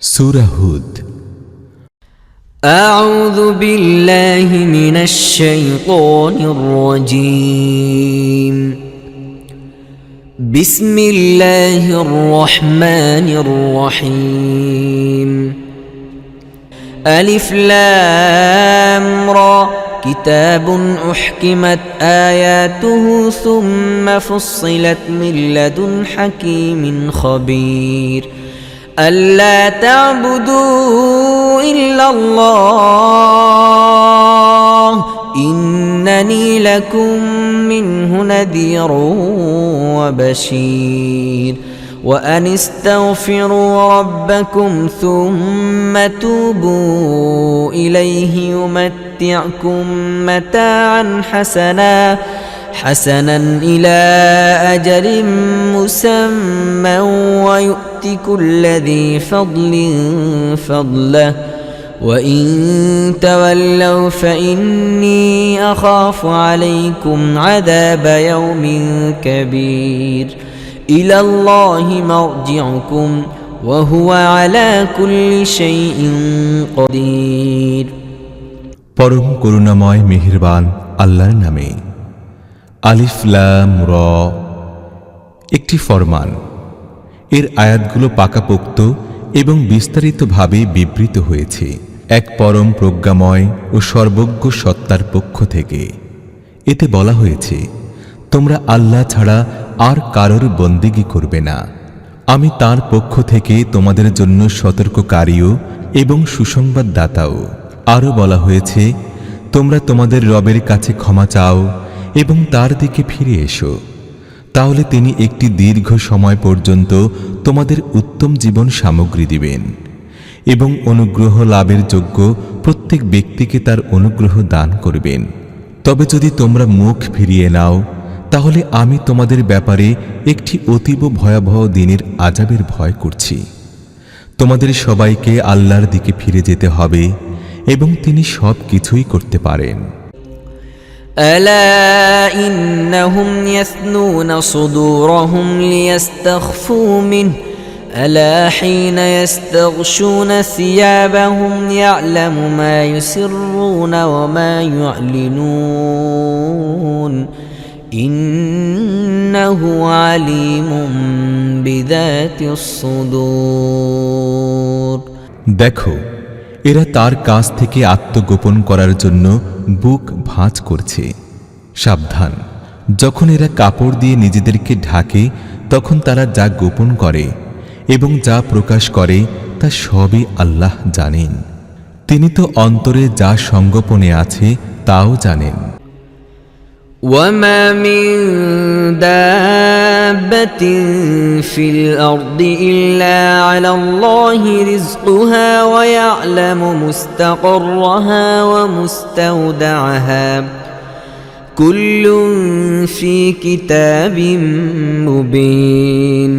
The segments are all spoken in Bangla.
সূরা হুদ। أعوذ بالله من الشيطان الرجيم. بسم الله الرحمن الرحيم. ألف لام را كتاب أحكمت آياته ثم فصلت من لدن حكيم خبير. ألا تعبدوا إلا الله إنني لكم منه نذير وبشير. وأن استغفروا ربكم ثم توبوا إليه يمتعكم متاعا حسنا إلى أجل مسمى ويؤت كل ذي فضل فضله وإن تولوا فإني أخاف عليكم عذاب يوم كبير. إلى الله مرجعكم وهو على كل شيء قدير. পরম করুণাময় মেহেরবান আল্লাহর নামে। আলিফ লাম র একটি ফরমান। এর আয়াতগুলো পাকাপোক্ত এবং বিস্তারিতভাবে বিবৃত হয়েছে এক পরম প্রজ্ঞাময় ও সর্বজ্ঞ সত্তার পক্ষ থেকে। এতে বলা হয়েছে, তোমরা আল্লাহ ছাড়া আর কারোর বন্দেগী করবে না। আমি তার পক্ষ থেকে তোমাদের জন্য সতর্ককারীও এবং সুসংবাদদাতাও। আরও বলা হয়েছে, তোমরা তোমাদের রবের কাছে ক্ষমা চাও এবং তার দিকে ফিরে এসো, তাহলে তিনি একটি দীর্ঘ সময় পর্যন্ত তোমাদের উত্তম জীবন সামগ্রী দিবেন এবং অনুগ্রহ লাভের যোগ্য প্রত্যেক ব্যক্তিকে তার অনুগ্রহ দান করবেন। তবে যদি তোমরা মুখ ফিরিয়ে নাও, তাহলে আমি তোমাদের ব্যাপারে একটি অতীব ভয়াবহ দিনের আযাবের ভয় করছি। তোমাদের সবাইকে আল্লাহর দিকে ফিরে যেতে হবে এবং তিনি সব কিছুই করতে পারেন। ألا إنهم يثنون صدورهم ليستخفوا منه ألا حين يستغشون ثيابهم يعلم ما يسرون وما يعلنون إنه عليم بذات الصدور. দেখো, এরা তার কাছ থেকে আত্মগোপন করার জন্য বুক ভাঁজ করছে। সাবধান, যখন এরা কাপড় দিয়ে নিজেদেরকে ঢাকে তখন তারা যা গোপন করে এবং যা প্রকাশ করে তা সবই আল্লাহ জানেন। তিনি তো অন্তরে যা সংগোপনে আছে তাও জানেন। وما من دابة في الأرض إلا على الله رزقها ويعلم مستقرها ومستودعها كل في كتاب مبين.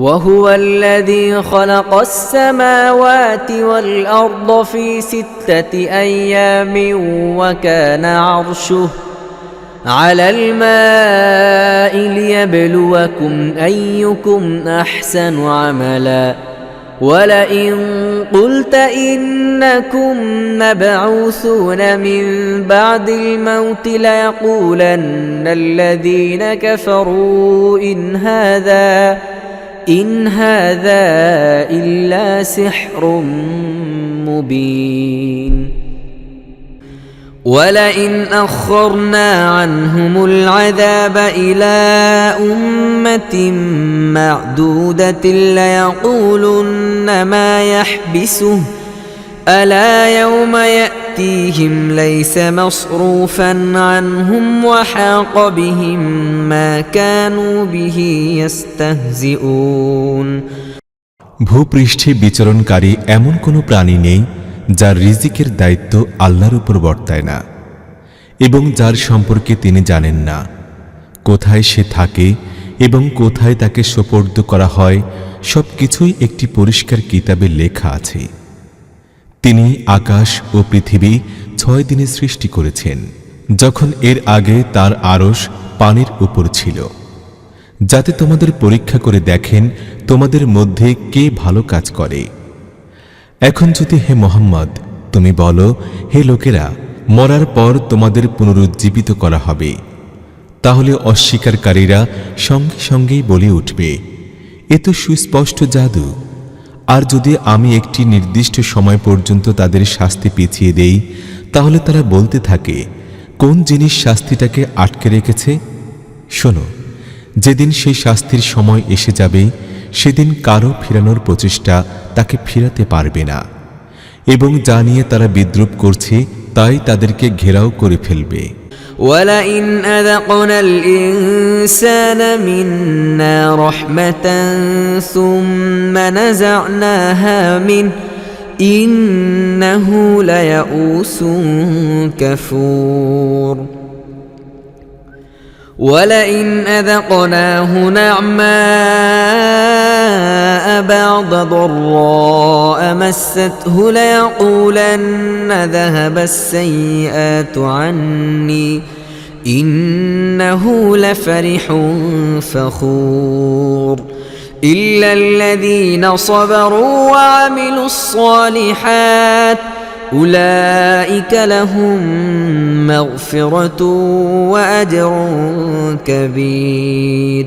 وهو الذي خلق السماوات والأرض في 6 أيام وكان عرشه على الماء ليبلوكم أيكم أحسن عملا. ولئن قلت إنكم مبعوثون من بعد الموت ليقولن الذين كفروا إن هذا إلا سحر مبين. ولئن أخرنا عنهم العذاب إلى أمة معدودة ليقولن ما يحبسه ألا يوم يأتيهم ليس مصروفا عنهم وحاق بهم ما كانوا به يستهزئون. ভূপৃষ্ঠে বিচরণকারী এমন কোনো প্রাণী নেই যার রিজিকের দায়িত্ব আল্লাহর উপর বর্তায় না এবং যার সম্পর্কে তিনি জানেন না। কোথায় সে থাকে এবং কোথায় তাকে সোপর্দ করা হয় সব কিছুই একটি পরিষ্কার কিতাবে লেখা আছে। তিনি আকাশ ও পৃথিবী 6 দিনে সৃষ্টি করেছেন, যখন এর আগে তার আরশ পানির উপর ছিল। যাতে তোমাদের পরীক্ষা করে দেখেন তোমাদের মধ্যে কে ভালো কাজ করে। এখন যদি হে মুহাম্মদ তুমি বলো, হে লোকেরা, মরার পর তোমাদের পুনরুজ্জীবিত করা হবে, তাহলে অস্বীকারীরা সঙ্গে সঙ্গেই বলে উঠবে, এ তো সুস্পষ্ট জাদু। আর যদি আমি একটি নির্দিষ্ট সময় পর্যন্ত তাদের শাস্তি পিছিয়ে দেই, তাহলে তারা বলতে থাকে, কোন জিনিস শাস্তিটাকে আটকে রেখেছে? শোনো, যেদিন সেই শাস্তির সময় এসে যাবে, সেদিন কারো ফেরানোর প্রচেষ্টা তাকে ফিরাতে পারবে না, এবং যা নিয়ে তারা বিদ্রূপ করছে তাই তাদেরকে ঘেরাও করে ফেলবে। وَلَئِنْ أَذَقْنَا الْإِنسَانَ مِنَّا رَحْمَةً ثُمَّ نَزَعْنَاهَا مِنْهُ إِنَّهُ لَيَئُوسٌ كَفُورٌ وَلَئِنْ أَذَقْنَاهُ نَعْمَاءَ بَعْدَ ضَرَّاءَ مَسَّتْهُ لَيَقُولَنَّ ذَهَبَ السَّيِّئَاتُ عَنِّي إِنَّهُ لَفَرِحٌ فَخُورٌ إِلَّا الَّذِينَ صَبَرُوا وَعَمِلُوا الصَّالِحَاتِ أُولَئِكَ لَهُم مَّغْفِرَةٌ وَأَجْرٌ كَبِيرٌ।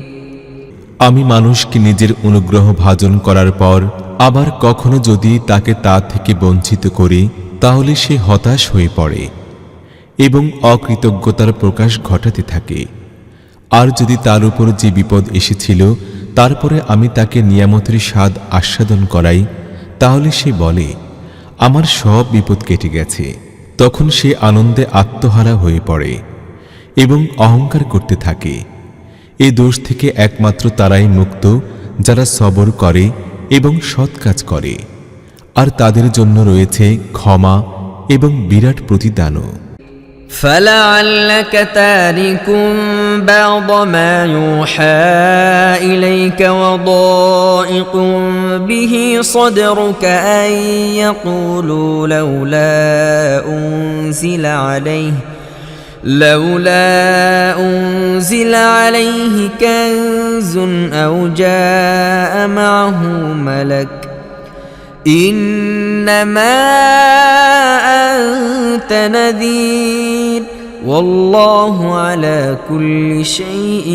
আমি মানুষকে নিজের অনুগ্রহ ভাজন করার পর আবার কখনো যদি তাকে তা থেকে বঞ্চিত করি, তাহলে সে হতাশ হয়ে পড়ে এবং অকৃতজ্ঞতার প্রকাশ ঘটাতে থাকে। আর যদি তার উপর যে বিপদ এসেছিল তারপরে আমি তাকে নিয়ামতের স্বাদ আস্বাদন করাই, তাহলে সে বলে, আমার সব বিপদ কেটে গেছে। তখন সে আনন্দে আত্মহারা হয়ে পড়ে এবং অহংকার করতে থাকে। এই দোষ থেকে একমাত্র তারাই মুক্ত যারা সবর করে এবং সৎ কাজ করে, আর তাদের জন্য রয়েছে ক্ষমা এবং বিরাট প্রতিদানও। فَلَعَلَّكَ تَارِكٌ بَعْضَ مَا يُوحَى إِلَيْكَ وَضَائِقٌ بِهِ صَدْرُكَ أَن يَقُولُوا لولا أنزل عليه كنز أو جاء معه ملك إنما أنت نذير والله على كل شيء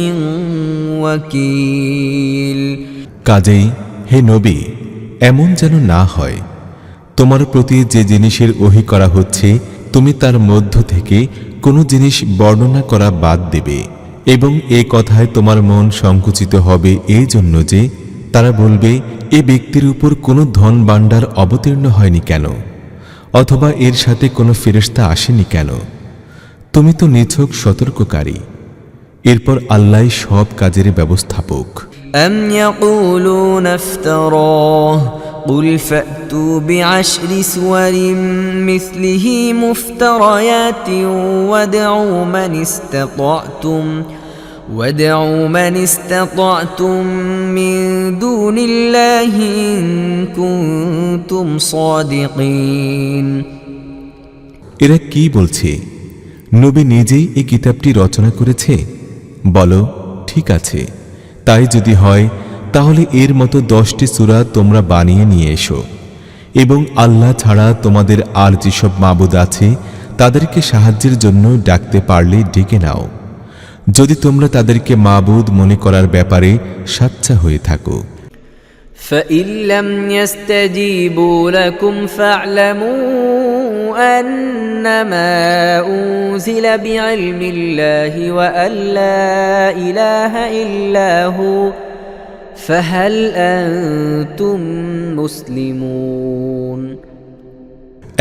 وكيل। কাজেই হে নবী, এমন যেন না হয় তোমার প্রতি যে জিনিসের ওহী করা হচ্ছে তুমি তার মধ্য থেকে কোনো জিনিস বর্ণনা করা বাদ দেবে, এবং এ কথায় তোমার মন সংকুচিত হবে এই জন্য যে তারা বলবে, এ ব্যক্তির উপর কোনো ধন ভাণ্ডার অবতীর্ণ হয়নি কেন, অথবা এর সাথে কোনো ফেরেশতা আসেনি কেন। তুমি তো নিছক সতর্ককারী। এরপর আল্লাহই সব কাজের ব্যবস্থাপক। أم يقولون افتراه قل فأتوا بعشر سور مثله مفتريات وادعوا من استطعتم من دون الله إن كنتم صادقين। এরা কি বলছে? নবী নিজেই এই কিতাবটি রচনা করেছে? বলো, ঠিক আছে, তাই যদি হয় তাহলে এর মতো 10টি সূরা তোমরা বানিয়ে নিয়ে এসো, এবং আল্লাহ ছাড়া তোমাদের আর যেসব মাবুদ আছে তাদেরকে সাহায্যের জন্য ডাকতে পারলে ডেকে নাও, যদি তোমরা তাদেরকে মাবুদ মনে করার ব্যাপারে সাচ্চা হয়ে থাকো। فإن لم يستجيبوا لكم فاعلموا أنما أنزل بعلم الله وأن لا إله إلا هو فهل أنتم مسلمون।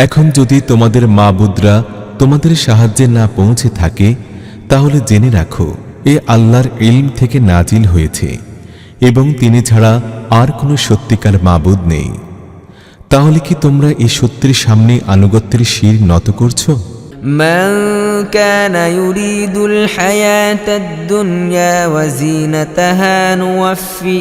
এখন যদি তোমাদের মাবুদরা তোমাদের সাহায্যে না পৌঁছে থাকে, তাহলে জেনে রাখো এ আল্লাহর ইলম থেকে নাজিল হয়েছে এবং তিনি ছাড়া আর কোনো সত্যিকার মাবুদ নেই। তাহলে কি তোমরা এই সত্যের সামনে আনুগত্যের শির নত করছো? من كان يريد الحياة الدنيا وزينتها نوفي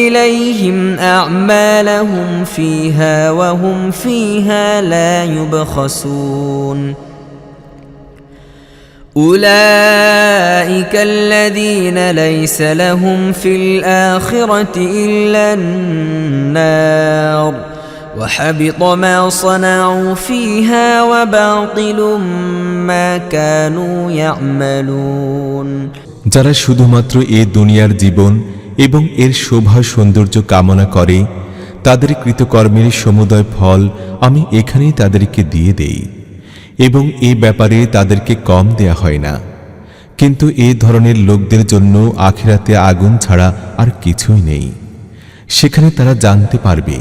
إليهم أعمالهم فيها وهم فيها لا يبخسون أولئك الذين ليس لهم في الآخرة إلا النار وحبط ما صنعوا فيها وباطل ما كانوا يعملون। যারা শুধুমাত্র এই দুনিয়ার জীবন এবং এর শোভা সৌন্দর্য কামনা করে, তাদের কৃতকর্মের সমুদয় ফল আমি এখানেই তাদেরকে দিয়ে দেই এবং এই ব্যাপারে তাদেরকে কম দেয়া হয় না। কিন্তু এই ধরনের লোকদের জন্য আখিরাতে আগুন ছাড়া আর কিছুই নেই। সেখানে তারা জানতে পারবে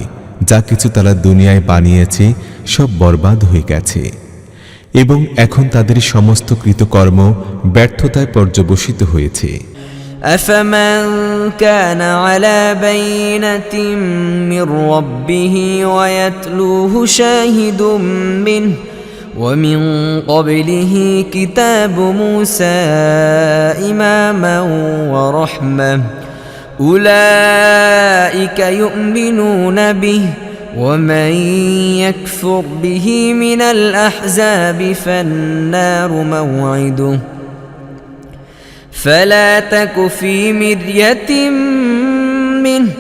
যা কিছু তারা দুনিয়ায় বানিয়েছে সব বরবাদ হয়ে গেছে এবং এখন তাদের সমস্ত কৃতকর্ম ব্যর্থতায় পর্যবসিত হয়েছে। أفمن كان على بينة من ربه ويتلوه شاهد منه ومن قبله كتاب موسى إماما ورحمة أولئك يؤمنون به ومن يكفر به من الأحزاب فالنار موعده فلا تك في مرية منه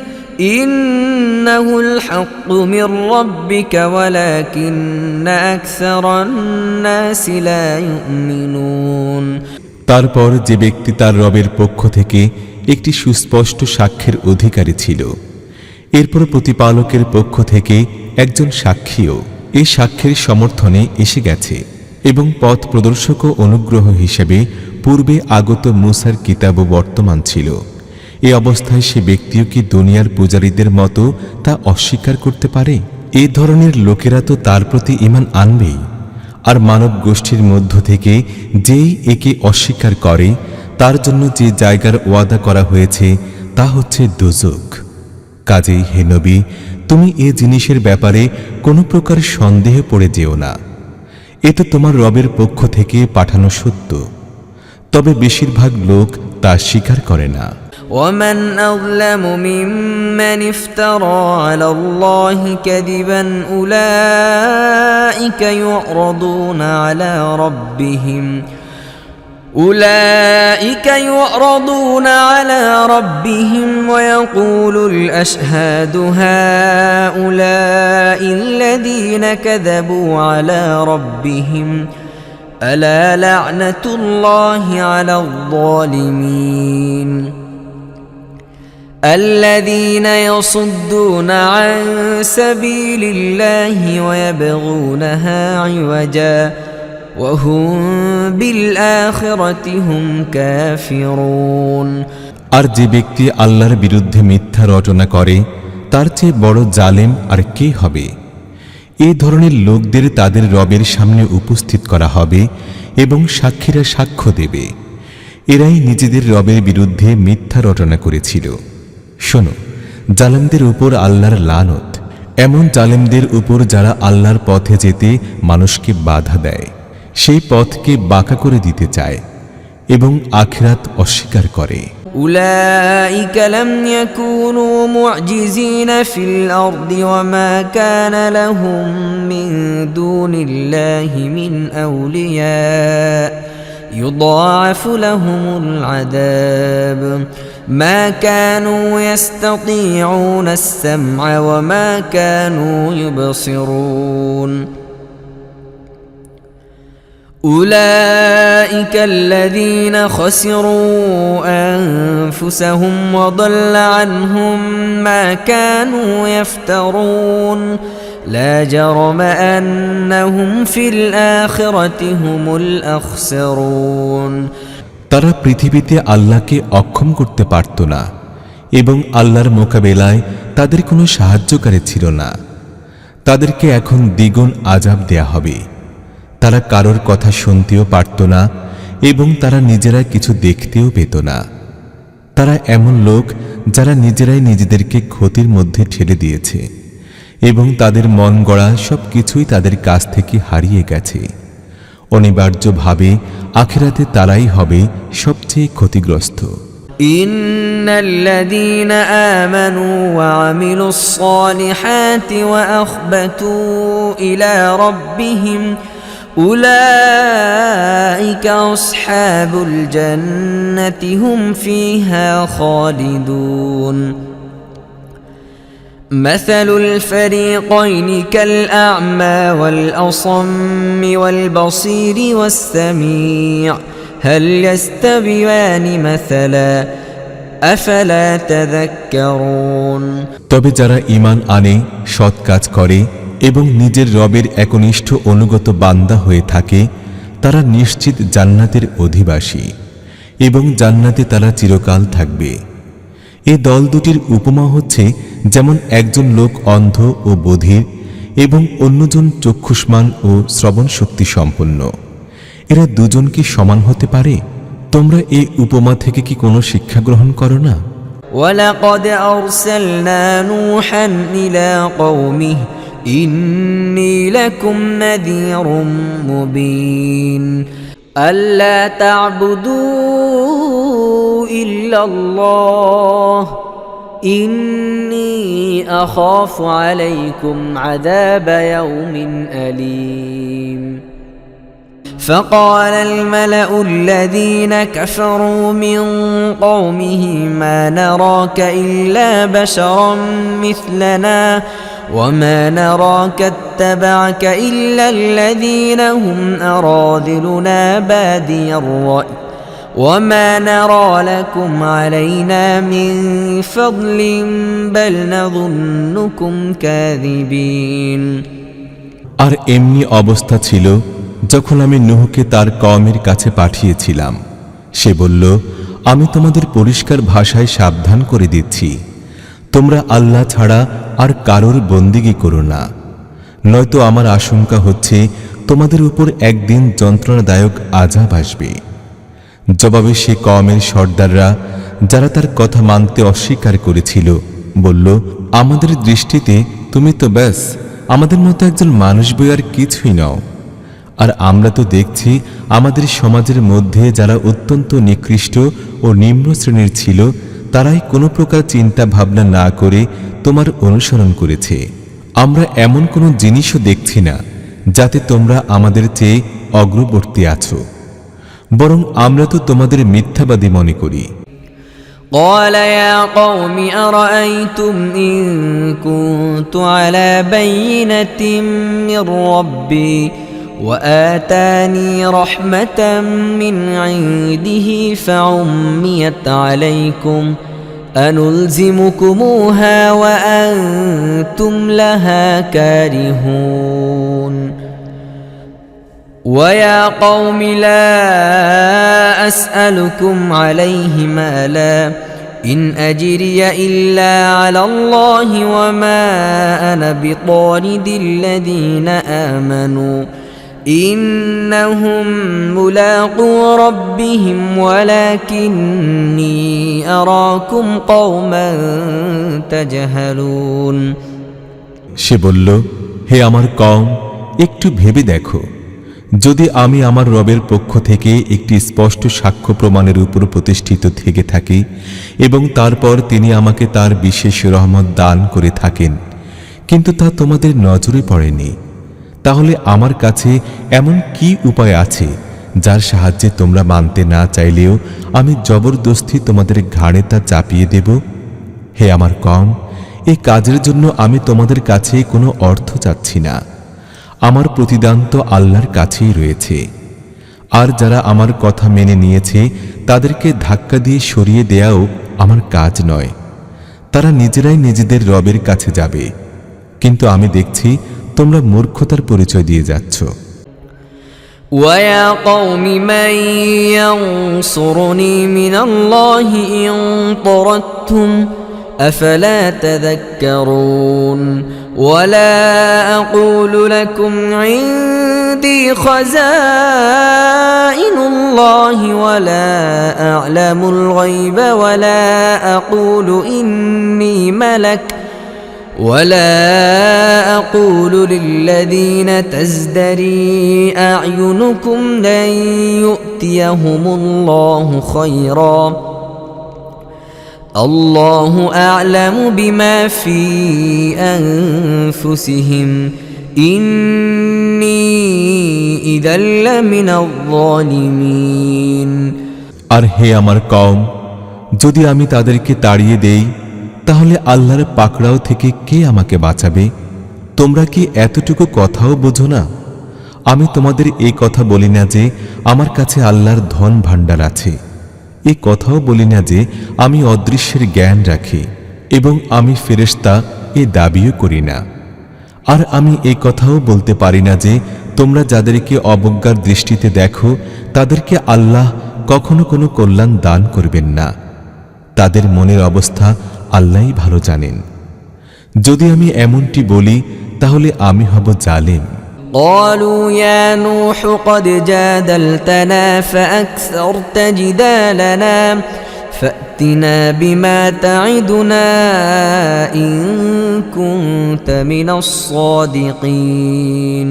إنه الحق من ربك ولكن أكثر الناس لا يؤمنون। তারপর যে ব্যক্তি তার রবের পক্ষ থেকে একটি সুস্পষ্ট সাক্ষ্যের অধিকারী ছিল, এরপর প্রতিপালকের পক্ষ থেকে একজন সাক্ষীও এই সাক্ষ্যের সমর্থনে এসে গেছে এবং পথ প্রদর্শক ও অনুগ্রহ হিসেবে পূর্বে আগত মুসার কিতাবও বর্তমান ছিল। এ অবস্থায় সে ব্যক্তিও কি দুনিয়ার পূজারীদের মতো তা অস্বীকার করতে পারে? এ ধরনের লোকেরা তো তার প্রতি ঈমান আনবেই। আর মানব গোষ্ঠীর মধ্য থেকে যেই একে অস্বীকার করে তার জন্য যে জায়গার ওয়াদা করা হয়েছে তা হচ্ছে দোজখ। কাজেই হে নবী, তুমি এ জিনিসের ব্যাপারে কোনো প্রকার সন্দেহে পড়ে যেও না। এ তো তোমার রবের পক্ষ থেকে পাঠানো সত্য, তবে বেশিরভাগ লোক তা স্বীকার করে না। ومن أظلم ممن افترى على الله كذبا أولئك يعرضون على ربهم ويقول الأشهاد هؤلاء الذين كذبوا على ربهم ألا لعنة الله على الظالمين الذين يصدون عن سبيل الله ويبغونها عوجا وهم بالآخرة هم كافرون। আর যে ব্যক্তি আল্লাহর বিরুদ্ধে মিথ্যা রচনা করে তার চেয়ে বড় জালেম আর কে হবে? এই ধরনের লোকদের তাদের রবের সামনে উপস্থিত করা হবে এবং সাক্ষীরা সাক্ষ্য দেবে, এরাই নিজেদের রবের বিরুদ্ধে মিথ্যা রচনা করেছিল। শোনো, জালেমদের উপর আল্লাহর লানত, এমন জালেমদের উপর যারা আল্লাহর পথে যেতে মানুষকে বাধা দেয়, সেই পথকে বাঁকা করে দিতে চায় এবং আখিরাত অস্বীকার করে। أولئك لم يكونوا معجزين في الأرض وما كان لهم من دون الله من أولياء يضاعف لهم العذاب ما كانوا يستطيعون السمع وما كانوا يبصرون أولئك الذين خسروا أنفسهم وضل عنهم ما كانوا يفترون لا جرم أنهم في الآخرة هم الأخسرون। তারা পৃথিবীতে আল্লাহকে অক্ষম করতে পারত না এবং আল্লাহর মোকাবেলায় তাদের কোনো সাহায্যকারী ছিল না। তাদেরকে এখন দ্বিগুণ আযাব দেয়া হবে। তারা কারোর কথা শুনতেও পারত না এবং তারা নিজেরা কিছু দেখতেও পেত না। তারা এমন লোক যারা নিজেরাই নিজেদেরকে ক্ষতির মধ্যে ঠেলে দিয়েছে এবং তাদের মন গড়া সব কিছুই তাদের কাছ থেকে হারিয়ে গেছে। অনিবার্যভাবে আখিরাতে তারাই হবে সবচেয়ে ক্ষতিগ্রস্ত। ইন্নাল্লাযীনা আমানু ওয়া আমিলুস সালিহাতি ওয়া আখবাতু ইলা রাব্বিহিম أولئك أصحاب الجنة هم فيها خالدون مثل الفريقين كالأعمى والأصم والبصير والسميع هل يستويان مثلا أفلا تذكرون তবে যারা ঈমান আনে, সৎ কাজ করে এবং নিজের রবের একনিষ্ঠ অনুগত বান্দা হয়ে থাকে, তারা নিশ্চিত জান্নাতের অধিবাসী এবং জান্নাতে তারা চিরকাল থাকবে। এই দল দুটির উপমা হচ্ছে যেমন একজন লোক অন্ধ ও বধির এবং অন্যজন চক্ষুষ্মান ও শ্রবণ শক্তি সম্পন্ন। এরা দুজন কি সমান হতে পারে? তোমরা এই উপমা থেকে কি কোনো শিক্ষা গ্রহণ করো না? ولقد أرسلنا نوحا إلى قومه إني لكم نذير مبين ألا تعبدوا إلا الله إني أخاف عليكم عذاب يوم أليم فقال الملأ الذين كفروا من قومه ما نراك إلا بشرا مثلنا وما نراك اتبعك إلا الذين هم أراذلنا بادي الرأي وما نرى لكم علينا من فضل بل نظنكم كاذبين আর এমনি অবস্থা ছিল যখন আমি নূহকে তার কওমের কাছে পাঠিয়েছিলাম। সে বলল, আমি তোমাদের পরিষ্কার ভাষায় সাবধান করে দিচ্ছি, তোমরা আল্লাহ ছাড়া আর কারোর বন্দিগি করো না, নয়তো আমার আশঙ্কা হচ্ছে তোমাদের উপর একদিন যন্ত্রণাদায়ক আযাব আসবে। জবাবে সে কওমের সর্দাররা, যারা তার কথা মানতে অস্বীকার করেছিল, বলল, আমাদের দৃষ্টিতে তুমি তো ব্যাস আমাদের মতো একজন মানুষ বই আর কিছুই নও। আর আমরা তো দেখছি আমাদের সমাজের মধ্যে যারা অত্যন্ত নিকৃষ্ট ও নিম্ন শ্রেণীর ছিল, তারাই কোনো প্রকার চিন্তা ভাবনা না করে তোমার অনুসরণ করেছে। আমরা এমন কোনো জিনিসও দেখছি না যাতে তোমরা আমাদের চেয়ে অগ্রবর্তী আছো, বরং আমরা তো তোমাদের মিথ্যাবাদী মনে করি। قال يا قوم أرأيتم إن كنت على بينة من ربي وآتاني رحمة من عنده فعميت عليكم أنلزمكموها وأنتم لها كارهون ويا قوم لا أسألكم عليه مالا إن أجري إلا على الله وما أنا بطارد الذين آمنوا إنهم ملاقو ربهم ولكني أراكم قوما تجهلون সে বলল, হে আমার কওম, একটু ভেবে দেখো, যদি আমি আমার রবের পক্ষ থেকে একটি স্পষ্ট সাক্ষ্য প্রমাণের উপর প্রতিষ্ঠিত থেকে থাকি এবং তারপর তিনি আমাকে তার বিশেষ রহমত দান করে থাকেন, কিন্তু তা তোমাদের নজরে পড়েনি, তাহলে আমার কাছে এমন কি উপায় আছে যার সাহায্যে তোমরা মানতে না চাইলেও আমি জবরদস্তি তোমাদের ঘাড়ে তা চাপিয়ে দেব? হে আমার কওম, এই কাজের জন্য আমি তোমাদের কাছে কোনো অর্থ চাচ্ছি না, আমার প্রতিদান তো আল্লাহর কাছেই রয়েছে। আর যারা আমার কথা মেনে নিয়েছে তাদেরকে ধাক্কা দিয়ে সরিয়ে দেয়াও আমার কাজ নয়, তারা নিজেরাই নিজেদের রবের কাছে যাবে, কিন্তু আমি দেখছি তোমরা মূর্খতার পরিচয় দিয়ে যাচ্ছ। ويا قوم من ينصرني من الله إن طردتم أفلا تذكرون ولا أقول لكم عندي خزائن الله ولا أعلم الغيب ولا أقول إني ملك ولا أقول للذين تزدري أعينكم لن يؤتيهم الله خيرا الله أعلم بما في أنفسهم إني إذا لمن الظالمين। আর হে আমার কওম, যদি আমি তাদেরকে তাড়িয়ে দেই তাহলে আল্লাহর পাকড়াও থেকে কে আমাকে বাঁচাবে? তোমরা কি এতটুকু কথাও বোঝো না? আমি তোমাদের এই কথা বলি না যে আমার কাছে আল্লাহর ধন ভাণ্ডার আছে, এই কথাও বলি না যে আমি অদৃশ্যের জ্ঞান রাখি এবং আমি ফেরেশতা, এ দাবিও করি না। আর আমি এই কথাও বলতে পারি না যে তোমরা যাদেরকে অবজ্ঞার দৃষ্টিতে দেখো তাদেরকে আল্লাহ কখনো কোনো কল্যাণ দান করবেন না। তাদের মনের অবস্থা আল্লাহই ভালো জানেন। যদি আমি এমনটি বলি তাহলে আমি হব জালেম। قالوا يا نوح قد جادلتنا فأكثرت جدالنا فأتنا بما تعدنا إن كنت من الصادقين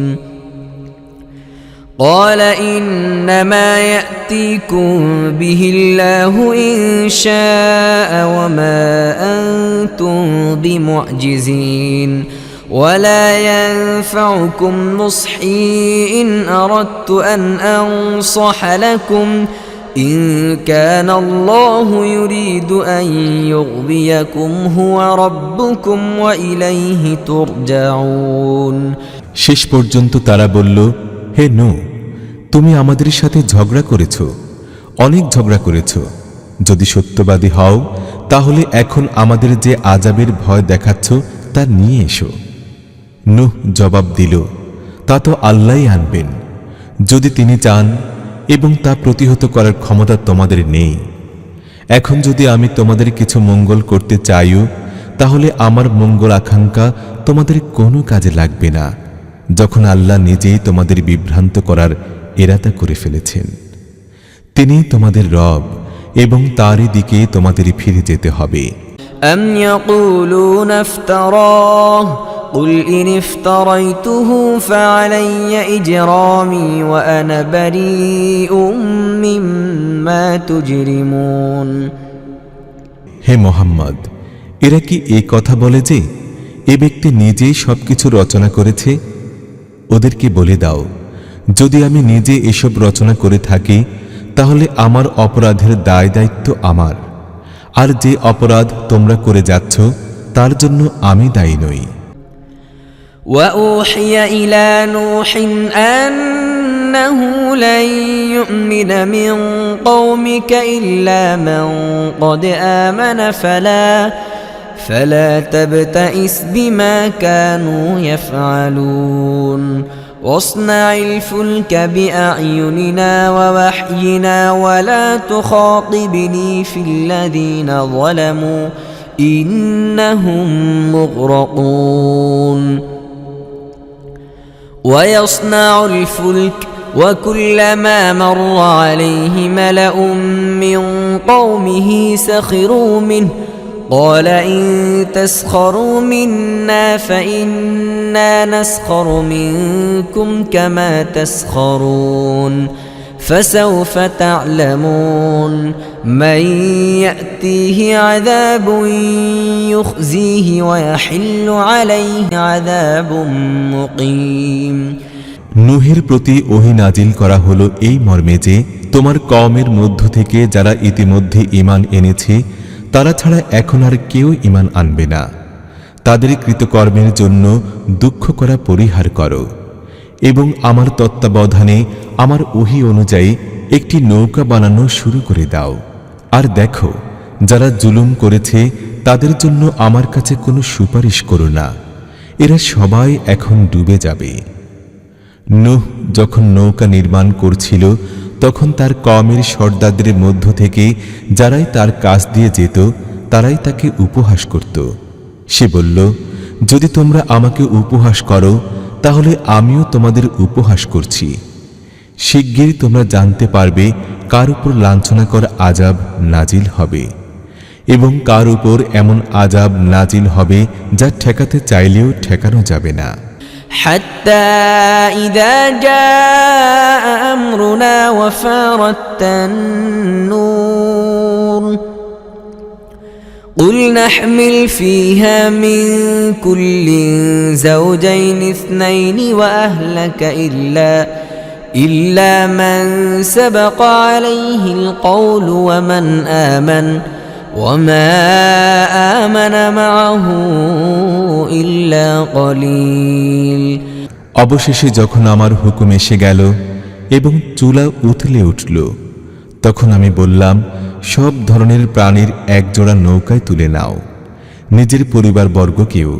قال إنما يأتيكم به الله إن شاء وما أنتم بمعجزين ولا ينفعكم نصحي إن أردت أن أنصح لكم إن كان الله يريد أن يغويكم هو ربكم وإليه ترجعون। শেষ পর্যন্ত তারা বলল, হে নূহ, তুমি আমাদের সাথে ঝগড়া করেছ, অনেক ঝগড়া করেছ। যদি সত্যবাদী হও তাহলে এখন আমাদের যে আযাবের ভয় দেখাচ্ছ তা নিয়ে এসো। নূহ জবাব দিল, তা তো আল্লাহই আনবেন যদি তিনি চান, এবং তা প্রতিহত করার ক্ষমতা তোমাদের নেই। এখন যদি আমি তোমাদের কিছু মঙ্গল করতে চাইও তাহলে আমার মঙ্গল আকাঙ্ক্ষা তোমাদের কোনো কাজে লাগবে না, যখন আল্লাহ নিজেই তোমাদের বিভ্রান্ত করার ইরাদা করে ফেলেছেন। তিনি তোমাদের রব এবং তারই দিকে তোমাদের ফিরে যেতে হবে। أم يقولون افتراه قل إن افتريته فعلي إجرامي وأنا بريء مما تجرمون। হে মোহাম্মদ, এরা কি এই কথা বলে যে এ ব্যক্তি নিজেই সবকিছু রচনা করেছে? ওদেরকে বলে দাও, যদি আমি নিজে এসব রচনা করে থাকি তাহলে আমার অপরাধের দায় দায়িত্ব আমার, আর যে অপরাধ তোমরা করে যাচ্ছ তার জন্য আমি দায়ী নই। وأوحي إلى نوح أنه لن يؤمن من قومك إلا من قد آمن فلا تبتئس بما كانوا يفعلون واصنع الفلك بأعيننا ووحينا ولا تخاطبني في الذين ظلموا إنهم مغرقون ويصنع الفلك وكلما مر عليه ملأ من قومه سخروا منه قال إن تسخروا منا فإنا نسخر منكم كما تسخرون فسوف تعلمون من يأتيه عذاب يخزيه ويحل عليه عذاب مقيم। নূহের প্রতি ওহী নাজিল করা হলো এই মর্মে যে তোমার কওমের মধ্য থেকে যারা ইতিমধ্যে ঈমান এনেছে তারা ছাড়া এখন আর কেউ ঈমান আনবে না। তাদের কৃতকর্মের জন্য দুঃখ করা পরিহার করো এবং আমার তত্ত্বাবধানে আমার ওহী অনুযায়ী একটি নৌকা বানানো শুরু করে দাও। আর দেখো, যারা জুলুম করেছে তাদের জন্য আমার কাছে কোনো সুপারিশ করো না, এরা সবাই এখন ডুবে যাবে। নূহ যখন নৌকা নির্মাণ করছিল তখন তার কওমের সর্দারদের মধ্য থেকে যারাই তার কাছ দিয়ে যেত তারাই তাকে উপহাস করত। সে বলল, যদি তোমরা আমাকে উপহাস করো তাহলে আমিও তোমাদের উপহাস করছি। শিগগিরই তোমরা জানতে পারবে কার উপর লাঞ্ছনাকর আযাব নাজিল হবে এবং কার উপর এমন আযাব নাজিল হবে যা ঠেকাতে চাইলেও ঠেকানো যাবে না। حتى إذا جاء أمرنا قل نحمل فيها من كل زوجين اثنين وأهلك إلا من سبق عليه القول ومن آمن وما آمن معه إلا قليل। অবশেষে যখন আমার হুকুম এসে গেল এবং চুলা উথলে উঠল, তখন আমি বললাম, সব ধরনের প্রাণীর একজোড়া নৌকায় তুলে নাও, নিজের পরিবারবর্গকেও,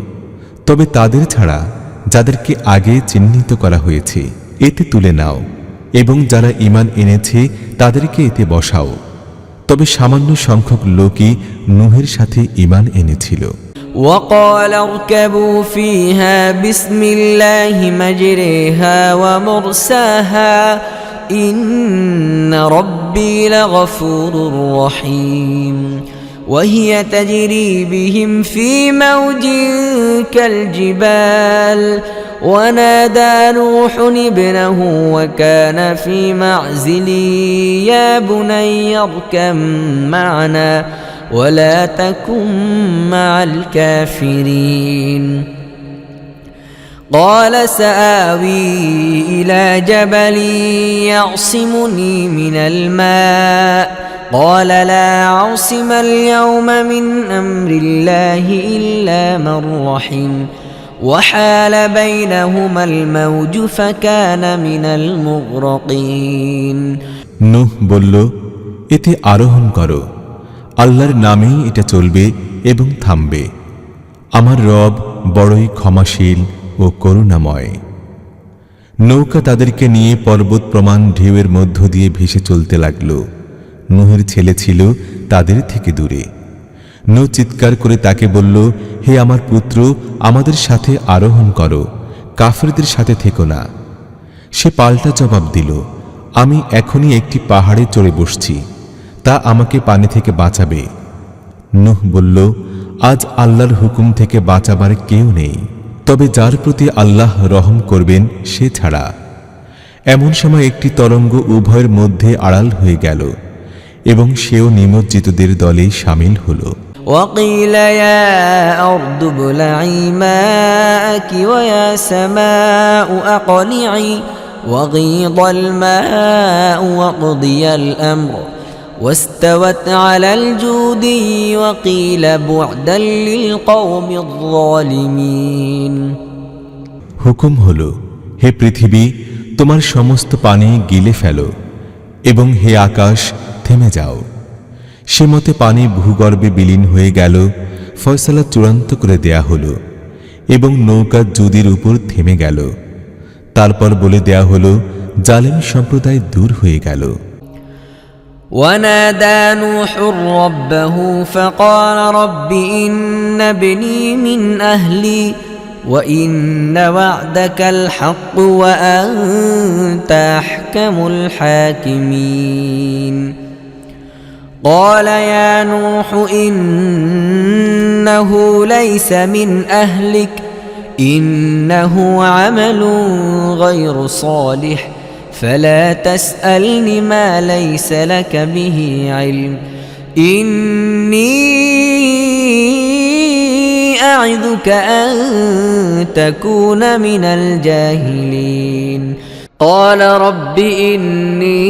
তবে তাদের ছাড়া যাদেরকে আগে চিহ্নিত করা হয়েছে এতে তুলে নাও, এবং যারা ঈমান এনেছে তাদেরকে এতে বসাও। তবে সামান্য সংখ্যক লোকই নূহের সাথে ঈমান এনেছিল। وقال اركبوا فيها بسم الله مجريها ومرساها إن ربي لغفور رحيم وهي تجري بهم في موج كالجبال ونادى نوح ابنه وكان في معزل يا بني اركب معنا ولا تكن مع الكافرين قال سآوي إلى جبل يعصمني من الماء قال لا عاصم اليوم من أمر الله إلا من رحم وحال بينهما الموج فكان من المغرقين নূহ বলল, এতে আরোহণ করো, আল্লাহর নামেই এটা চলবে এবং থামবে। আমার রব বড়ই ক্ষমাশীল ও করুণাময়। নৌকা তাদেরকে নিয়ে পর্বত প্রমাণ ঢেউয়ের মধ্য দিয়ে ভেসে চলতে লাগল। নূহের ছেলে ছিল তাদের থেকে দূরে। নূহ চিৎকার করে তাকে বলল, হে আমার পুত্র, আমাদের সাথে আরোহণ করো, কাফেরদের সাথে থেকো না। সে পাল্টা জবাব দিল, আমি এখনই একটি পাহাড়ে চড়ে বসছি, তা আমাকে পানি থেকে বাঁচাবে। নূহ বলল, আজ আল্লাহর হুকুম থেকে বাঁচাবার কেউ নেই, তবে যার প্রতি আল্লাহ রহম করবেন সে ছাড়া। এমন সময় একটি তরঙ্গ উভয়ের মধ্যে আড়াল হয়ে গেল এবং সেও নিমজ্জিতদের দলে শামিল হল। وقيل يا أرض ابلعي ماءك ويا سماء أقلعي وغيض الماء وقضي الأمر واستوت على الجودي وقيل بعدا للقوم الظالمين হুকুম হলো, হে পৃথিবী, তোমার সমস্ত পানি গিলে ফেলো, এবং হে আকাশ, থেমে যাও। সে মতে পানি ভূগর্ভে বিলীন হয়ে গেল, ফয়সালা চূড়ান্ত করে দেয়া হলো এবং নৌকা জুদির উপর থেমে গেল। তারপর বলে দেয়া হলো, জালেম সম্প্রদায় দূর হয়ে গেল। ونادى نوح ربه فقال رب إن ابني من أهلي وإن وعدك الحق وأنت أحكم الحاكمين قال يا نوح إنه ليس من أهلك إنه عمل غير صالح فلا تسألن ما ليس لك به علم إني أعظك أن تكون من الجاهلين قال رب إني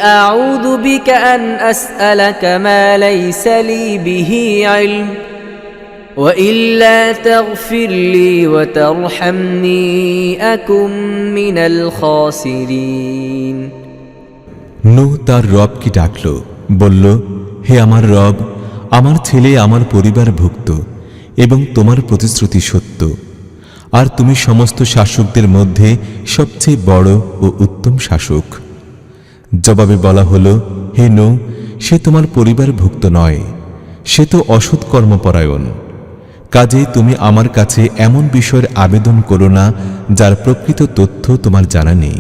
أعوذ بك أن أسألك ما ليس لي به علم وإلا تغفر لي وترحمني أكن من الخاسرين নূহ তার রবকে ডাকল, বলল, হে আমার রব, আমার ছেলে আমার পরিবারভুক্ত এবং তোমার প্রতিশ্রুতি সত্য, আর তুমি সমস্ত শাসকদের মধ্যে সবচেয়ে বড় ও উত্তম শাসক। জবাবে বলা হলো, হে নূহ, সে তোমার পরিবারভুক্ত নয়, সে তো অসৎ কর্মপরায়ণ। কাজেই তুমি আমার কাছে এমন বিষয়ের আবেদন করো না যার প্রকৃত তথ্য তোমার জানা নেই।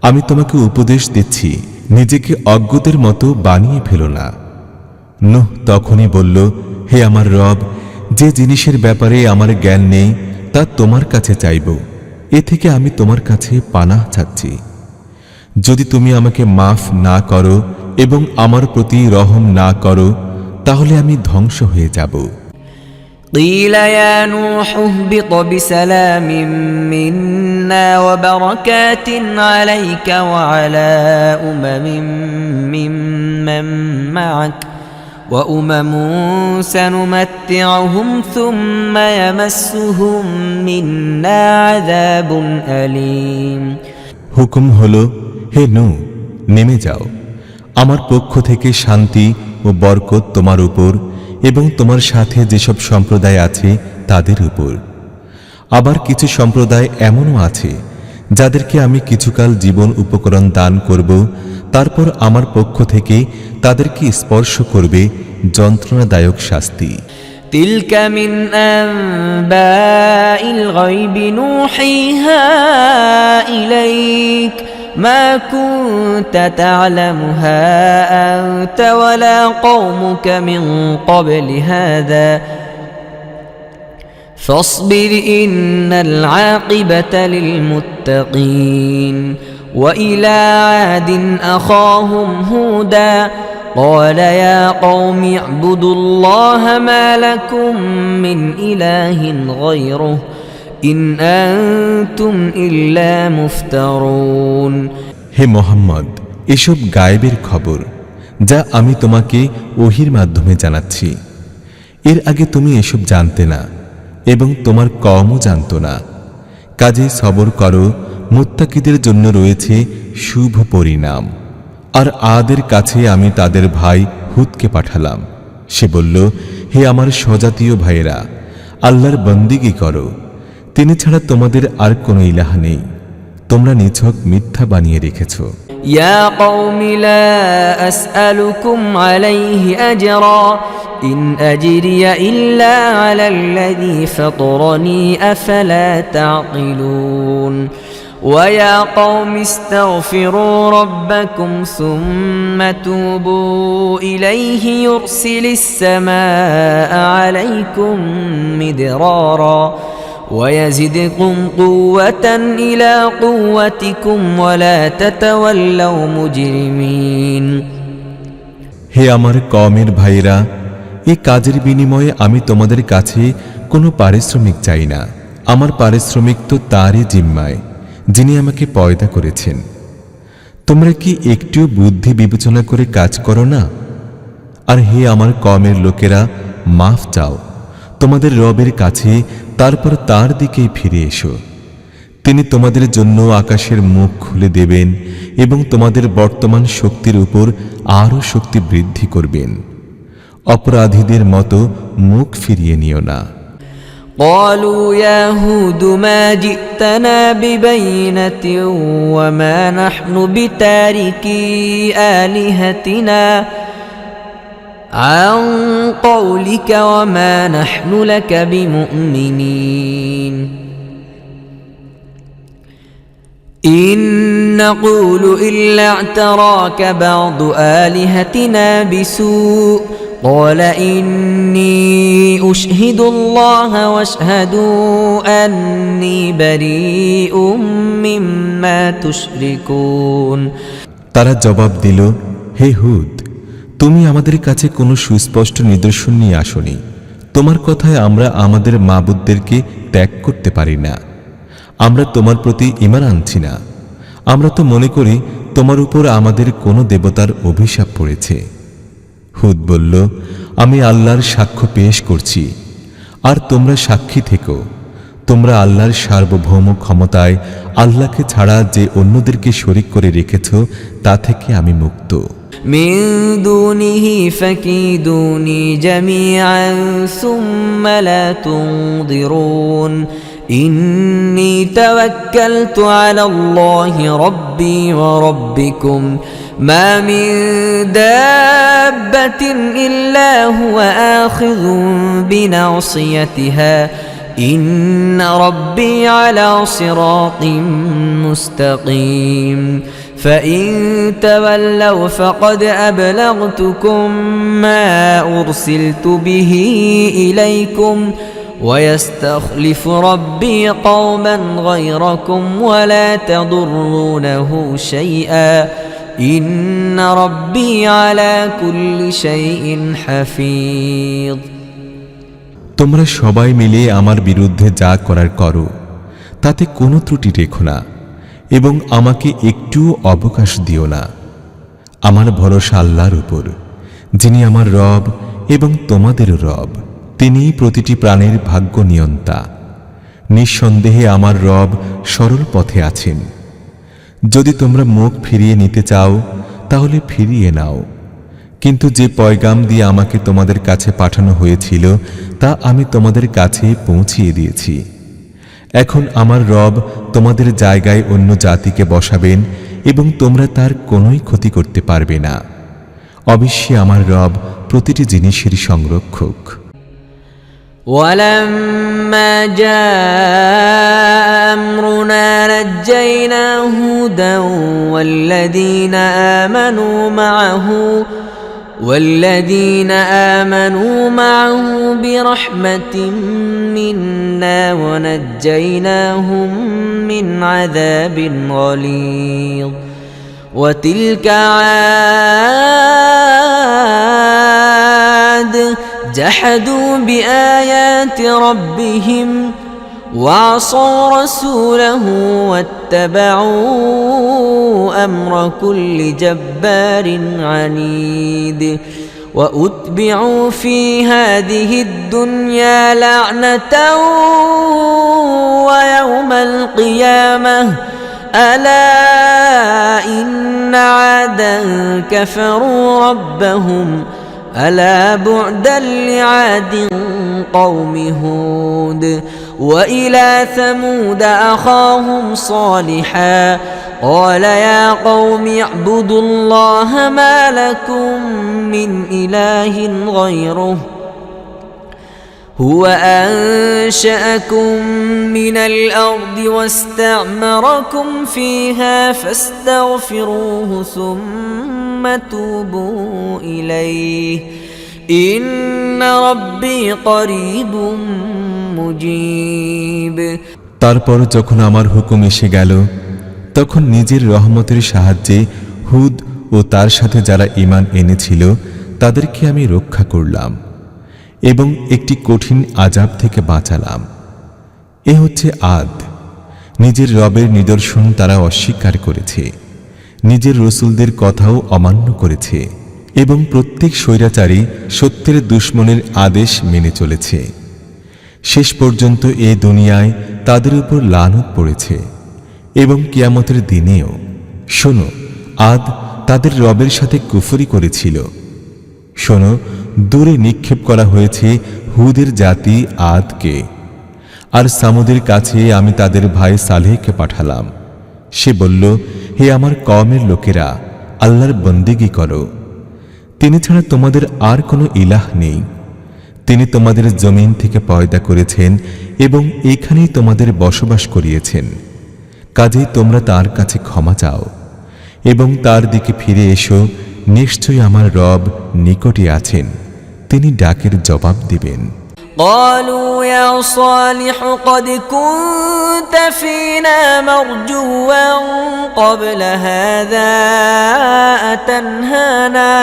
আমি তোমাকে উপদেশ দিচ্ছি, নিজেকে অজ্ঞদের মতো বানিয়ে ফেলো না। নূহ তখনই বলল, হে আমার রব, যে জিনিসের ব্যাপারে আমার জ্ঞান নেই তা তোমার কাছে চাইব, এ থেকে আমি তোমার কাছে পানাহ চাচ্ছি। যদি তুমি আমাকে মাফ না করো এবং আমার প্রতি রহম না করো, তাহলে আমি ধ্বংস হয়ে যাব। قيل يا نوح اهبط بسلام منا وبركات عليك وعلى ممن معك وأمم سنمتعهم ثم يمسهم منا عذاب أليم হুকুম হলো, হে নূহ, নেমে যাও। আমার পক্ষ থেকে শান্তি ও বরকত তোমার উপর এবং তোমার সাথে যেসব সম্প্রদায় আছে তাদের উপর। আবার কিছু সম্প্রদায় এমনও আছে যাদেরকে আমি কিছুকাল জীবন উপকরণ দান করব, তারপর আমার পক্ষ থেকে তাদেরকে স্পর্শ করবে যন্ত্রণাদায়ক শাস্তি। تلك من أنباء الغيب نوحيها إليك ما كنت تعلمها أنت ولا قومك من قبل هذا فاصبر إن العاقبة للمتقين وإلى عاد أخاهم هودا قال يا قوم اعبدوا الله ما لكم من إله غيره إن أنتم إلا مفترون হে মোহাম্মদ, এসব গায়েবের খবর যা আমি তোমাকে ওহির মাধ্যমে জানাচ্ছি। এর আগে তুমি এসব জানতে না এবং তোমার কওমও জানত না। কাজেই সবর করো, মুত্তাকিদের জন্য রয়েছে শুভ পরিণাম। আর আদের কাছে আমি তাদের ভাই হুদকে পাঠালাম। সে বলল, হে আমার স্বজাতীয় ভাইয়েরা, আল্লাহর বন্দিগি করো, তিনি ছাড়া তোমাদের আর কোনো ইলাহ নেই। তোমরা নিছক মিথ্যা বানিয়ে রেখেছ। يا قوم لا أسألكم عليه أجرا إن أجري إلا على الذي فطرني أفلا تعقلون ويا قوم استغفروا ربكم ثم توبوا إليه يرسل السماء عليكم مدرارا ويزدكم قوة إلى قوتكم ولا تتولوا مجرمين হে আমার কওমের ভাইরা, এই কাজের বিনিময়ে আমি তোমাদের কাছে কোনো পারিশ্রমিক চাই না। আমার পারিশ্রমিক তো তারই জিম্মায়, যিনি আমাকে পয়দা করেছেন। তোমরা কি একটু বুদ্ধি বিবেচনা করে কাজ করো না? আর হে আমার কওমের লোকেরা, মাফ চাও তোমাদের রবের কাছে, তারপর তার দিকেই ফিরে এসো। তিনি তোমাদের জন্য আকাশের মুখ খুলে দেবেন এবং তোমাদের বর্তমান শক্তির উপর আরও শক্তি বৃদ্ধি করবেন। অপরাধীদের মতো মুখ ফিরিয়ে নিও না। قالوا يا هود ما جئتنا ببينة وما نحن بتاركي آلهتنا عن قولك وما نحن لك بمؤمنين إن نقول إلا اعتراك بعض آلهتنا بسوء قال إني أشهد الله واشهدوا أني بريء مما تشركون তারা জবাব দিল, হে হুদ, তুমি আমাদের কাছে কোনো সুস্পষ্ট নিদর্শন নিয়ে আসনি। তোমার কথায় আমরা আমাদের মাবুদদেরকে ত্যাগ করতে পারি না। আমরা তোমার প্রতি ঈমান আনছি না। আমরা তো মনে করি তোমার উপর আমাদের কোনো দেবতার অভিশাপ পড়েছে। হুদ বলল, আমি আল্লাহর সাক্ষ্য পেশ করছি, আর তোমরা সাক্ষী থেকো। তোমরা আল্লাহর সার্বভৌম ক্ষমতায় আল্লাহকে ছাড়া যে অন্যদেরকে শরীক করে রেখেছ তা থেকে আমি মুক্ত। من دونه فكيدوني جميعا ثم لا تنظرون إني توكلت على الله ربي وربكم ما من دابة إلا هو آخذ بناصيتها إن ربي على صراط مستقيم فإن تولوا فقد أبلغتكم ما أرسلت به إليكم ويستخلف ربي قوما غيركم ولا تضرونه شيئا إن ربي على كل شيء حفيظ তোমরা সবাই মিলে আমার বিরুদ্ধে যা করার করো, তাতে কোনো ত্রুটি রেখো না এবং আমাকে একটু অবকাশ দিও না। আমার ভরসা আল্লাহর উপর, যিনি আমার রব এবং তোমাদেরও রব। তিনিই প্রতিটি প্রাণের ভাগ্য নিয়ন্তা। নিঃসন্দেহে আমার রব সরল পথে আছেন। যদি তোমরা মুখ ফিরিয়ে নিতে চাও তাহলে ফিরিয়ে নাও, কিন্তু যে পয়গাম দিয়ে আমাকে তোমাদের কাছে পাঠানো হয়েছিল তা আমি তোমাদের কাছে পৌঁছিয়ে দিয়েছি। এখন আমার রব তোমাদের জায়গায় অন্য জাতিকে বসাবেন এবং তোমরা তার কোনোই ক্ষতি করতে পারবে না। অবশ্যই আমার রব প্রতিটি জিনিসেরই সংরক্ষক। ولما جاء أمرنا نجينا هودا والذين آمنوا معه برحمة منا ونجيناهم من عذاب غليظ وتلك عاد جحدوا بآيات ربهم وعصوا رسوله واتبعوا أمر كل جبار عنيد وأتبعوا في هذه الدنيا لعنة ويوم القيامة ألا إن عادا كفروا ربهم ألا بعدا لعاد قوم هود وإلى ثمود أخاهم صالحا قال يا قوم اعبدوا الله ما لكم من إله غيره هو أنشأكم من الأرض واستعمركم فيها فاستغفروه ثم توبوا إليه إن ربي قريب মুজিব। তারপর যখন আমার হুকুম এসে গেল, তখন নিজের রহমতের সাহায্যে হুদ ও তার সাথে যারা ঈমান এনেছিল তাদেরকে আমি রক্ষা করলাম এবং একটি কঠিন আযাব থেকে বাঁচালাম। এ হচ্ছে আদ। নিজের রবের নিদর্শন তারা অস্বীকার করেছে, নিজের রসুলদের কথাও অমান্য করেছে এবং প্রত্যেক স্বৈরাচারী সত্যের দুশমনের আদেশ মেনে চলেছে। শেষ পর্যন্ত এ দুনিয়ায় তাদের উপর লানত পড়েছে এবং কিয়ামতের দিনেও। শোনো, আদ তাদের রবের সাথে কুফরি করেছিল। শোনো, দূরে নিক্ষেপ করা হয়েছে হুদের জাতি আদকে, আর সামুদের কাছে আমি তাদের ভাই সালেহকে পাঠালাম। সে বলল, হে আমার কওমের লোকেরা, আল্লাহর বন্দেগী করো, তিনি ছাড়া তোমাদের আর কোনো ইলাহ নেই। তিনি তোমাদের জমিন থেকে পয়দা করেছেন এবং এখানেই তোমাদের বসবাস করিয়েছেন। কাজেই তোমরা তার কাছে ক্ষমা চাও এবং তার দিকে ফিরে এসো। নিশ্চয়ই আমার রব নিকটে আছেন, তিনি ডাকের জবাব দিবেন। قالوا يا صالح قد كنت فينا مرجوا قبل هذا أتنهانا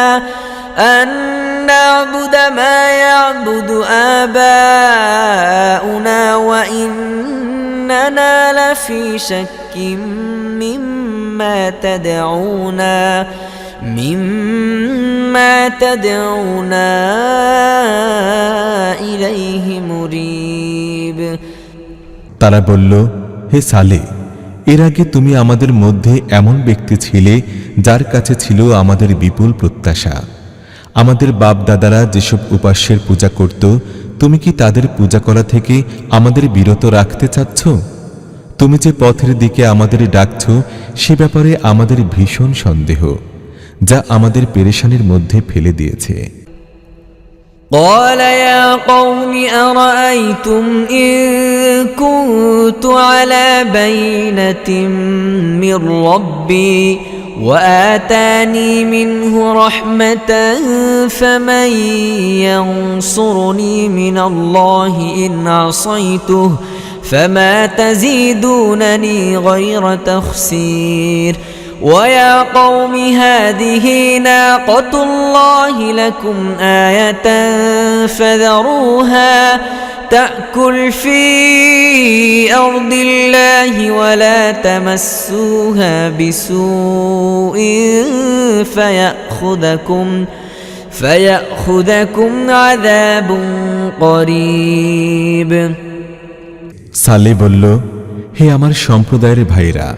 أن نعبد ما يعبد آباؤنا وإننا لفي شك مما تدعونا إليه مريب। তারা বলল, হে সালে, এর আগে তুমি আমাদের মধ্যে এমন ব্যক্তি ছিলে যার কাছে ছিল আমাদের বিপুল প্রত্যাশা। আমাদের বাপ দাদারা যেসব উপাস্যের পূজা করত, তুমি কি তাদের পূজা করা থেকে আমাদের বিরত রাখতে চাচ্ছ? তুমি যে পথের দিকে আমাদের ডাকছ সে ব্যাপারে আমাদের ভীষণ সন্দেহ, যা আমাদের পেরেশানির মধ্যে ফেলে দিয়েছে। قال يا قوم أرأيتم إن كنت على بينة من ربي وآتاني منه رحمة فمن ينصرني من الله إن عصيته فما تزيدونني غير تخسير ويا قوم هذه ناقة الله لكم آية فذروها تأكل في أرض الله ولا تمسوها بسوء فيأخذكم عذاب قريب। সালে বলল, হে আমার সম্প্রদায়ের ভাইরা,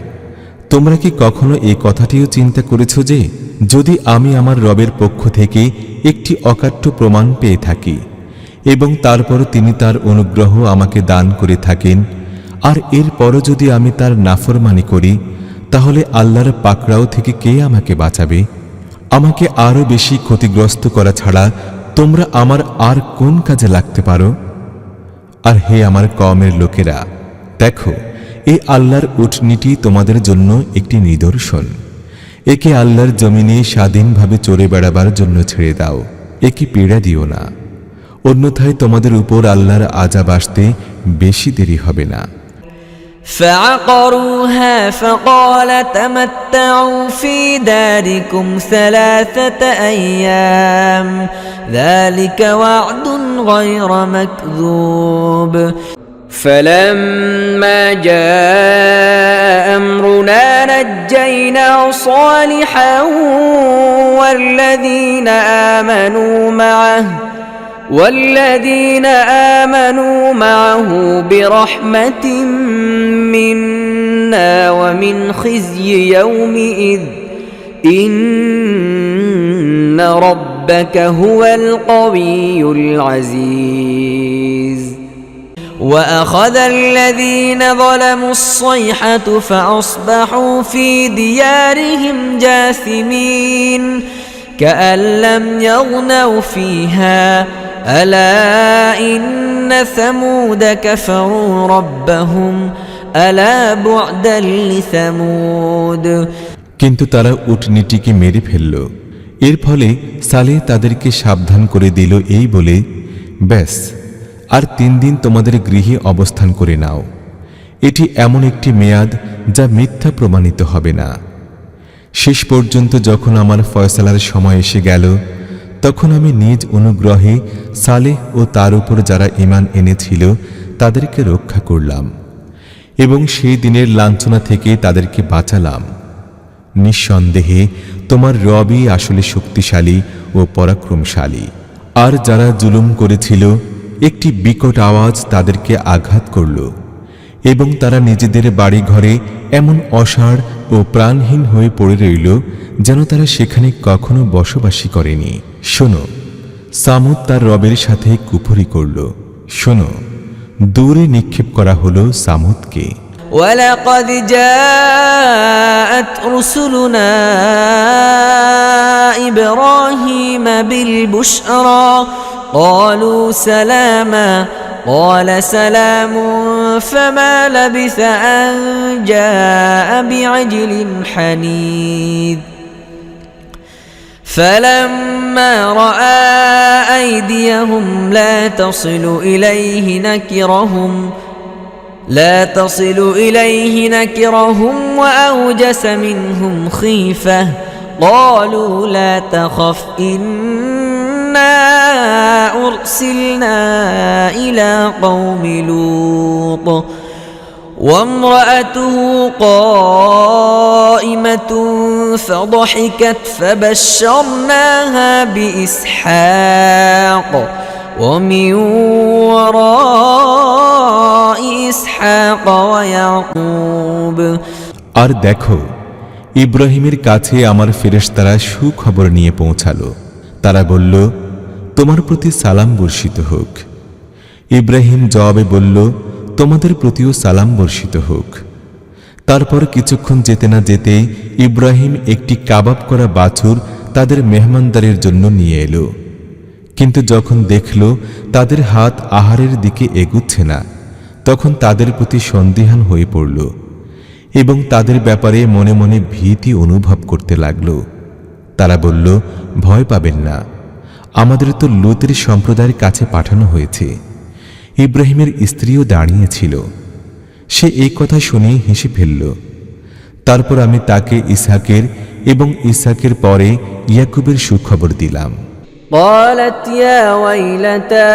তোমরা কি কখনো এই কথাটিও চিন্তা করেছ যে যদি আমি আমার রবের পক্ষ থেকে একটি অকাট্য প্রমাণ পেয়ে থাকি এবং তারপর তিনি তার অনুগ্রহ আমাকে দান করে থাকেন, আর এরপরও যদি আমি তার নাফরমানি করি, তাহলে আল্লাহর পাকড়াও থেকে কে আমাকে বাঁচাবে? আমাকে আরও বেশি ক্ষতিগ্রস্ত করা ছাড়া তোমরা আমার আর কোন কাজে লাগতে পারো? আর হে আমার কওমের লোকেরা, দেখো, এই আল্লাহর উটনীটি তোমাদের জন্য একটি নিদর্শন। একে আল্লাহর জমিনে স্বাধীনভাবে চড়ে বেড়াবার জন্য ছেড়ে দাও, একে পীড়া দিও না, অন্যথায় তোমাদের উপর আল্লাহর আযাব আসতে বেশি দেরি হবে না। فعقروها فقال تمتعوا في داركم 3 أيام ذلك وعد غير مكذوب فلما جاء أمرنا نجينا صالحا والذين آمنوا معه برحمة منا ومن خزي يومئذ إن ربك هو القوي العزيز وأخذ الذين ظلموا الصيحة فأصبحوا في ديارهم جاثمين كأن لم يغنوا فيها ألا إن ثمود كفروا ربهم ألا بعدا لثمود কিন্তু তারা উটনীটিকে মেরে ফেলল। এর ফলে সালেহ তাদেরকে সাবধান করে দিল এই বলে, ব্যাস, আর 3 দিন তোমাদের গৃহে অবস্থান করে নাও। এটি এমন একটি মেয়াদ যা মিথ্যা প্রমাণিত হবে না। শেষ পর্যন্ত যখন আমার ফয়সালার সময় এসে গেল, তখন আমি নিজ অনুগ্রহে সালেহ ও তার উপর যারা ঈমান এনেছিল তাদেরকে রক্ষা করলাম এবং সেই দিনের লাঞ্ছনা থেকে তাদেরকে বাঁচালাম। নিঃসন্দেহে তোমার রবই আসলে শক্তিশালী ও পরাক্রমশালী। আর যারা জুলুম করেছিল, একটি বিকট আওয়াজ তাদেরকে আঘাত করল এবং তারা নিজেদের বাড়ি ঘরে এমন অসাড় ও প্রাণহীন হয়ে পড়ে রইল যেন তারা সেখানে কখনো বসবাসী করেনি। শোনো, সামুদ তার রবের সাথে কুফরি করল। শোনো, দূরে নিক্ষেপ করা হলো সামুদকে। ولقد جاءت رسلنا إبراهيم بالبشرى قالوا سلاما قال سلام فما لبث أن جاء بعجل حنيذ فلما رأى أيديهم لا تصل إليه نكرهم وأوجس منهم خيفة قالوا لا تخف إنا أرسلنا إلى قوم لوط وامرأته قائمة فضحكت فبشرناها بإسحاق ومن وراء إسحاق ويعقوب আর দেখো, ইব্রাহিমের কাছে আমার ফেরেশতারা সুখবর নিয়ে পৌঁছালো। তারা বলল, তোমার প্রতি সালাম বর্ষিত হোক। ইব্রাহিম জবাবে বলল, তোমাদের প্রতিও সালাম বর্ষিত হোক। তারপর কিছুক্ষণ যেতে না যেতে ইব্রাহিম একটি কাবাব করা বাছুর তাদের মেহমানদারির জন্য নিয়ে এলো। কিন্তু যখন দেখল তাদের হাত আহারের দিকে এগুচ্ছে না, তখন তাদের প্রতি সন্দিহান হয়ে পড়ল এবং তাদের ব্যাপারে মনে মনে ভীতি অনুভব করতে লাগল। তারা বলল, ভয় পাবেন না, আমাদের তো লূতের সম্প্রদায়ের কাছে পাঠানো হয়েছে। ইব্রাহিমের স্ত্রীও দাঁড়িয়েছিল। সে এই কথা শুনে হেসে ফেলল। তারপর আমি তাকে ইসহাকের এবং ইসহাকের পরে ইয়াকুবের সুখবর দিলাম। قالت يا ويلتى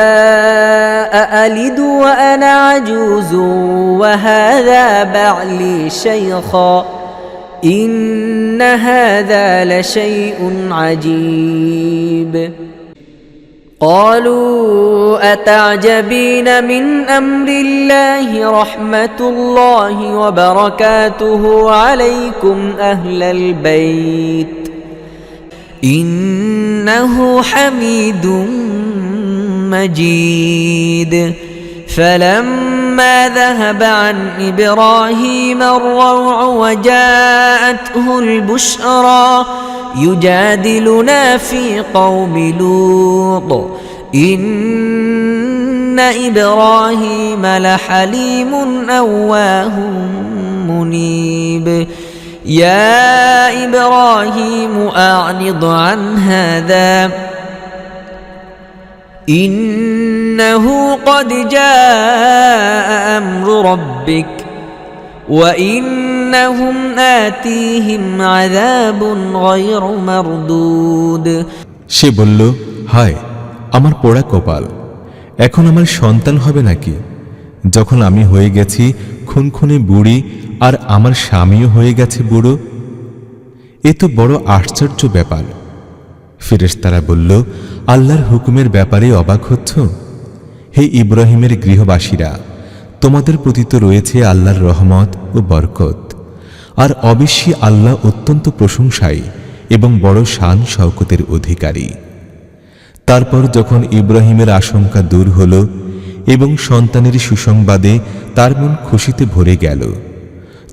أألد وأنا عجوز وهذا بعلي شيخا إن هذا لشيء عجيب قالوا أتعجبين من أمر الله رحمة الله وبركاته عليكم أهل البيت إنه حميد مجيد فلما ذهب عن إبراهيم الروع وجاءته البشرى يجادلنا في قوم لوط إن إبراهيم لحليم أواه منيب يا إبراهيم أعرض عن هذا إنه قد جاء أمر ربك وإنهم آتيهم عذاب غير مردود সে বলল, হায় আমার পোড়া কপাল, এখন আমার সন্তান হবে নাকি যখন আমি হয়ে গেছি খুনখুনে বুড়ি আর আমার স্বামীও হয়ে গেছে বুড়ো? এ তো বড় আশ্চর্য ব্যাপার। ফেরেশতারা বলল, আল্লাহর হুকুমের ব্যাপারে অবাক হচ্ছ? হে ইব্রাহিমের গৃহবাসীরা, তোমাদের প্রতি তো রয়েছে আল্লাহর রহমত ও বরকত, আর অবশ্যই আল্লাহ অত্যন্ত প্রশংসায়ী এবং বড় শান শওকতের অধিকারী। তারপর যখন ইব্রাহিমের আশঙ্কা দূর হল এবং সন্তানের সুসংবাদে তার মন খুশিতে ভরে গেল,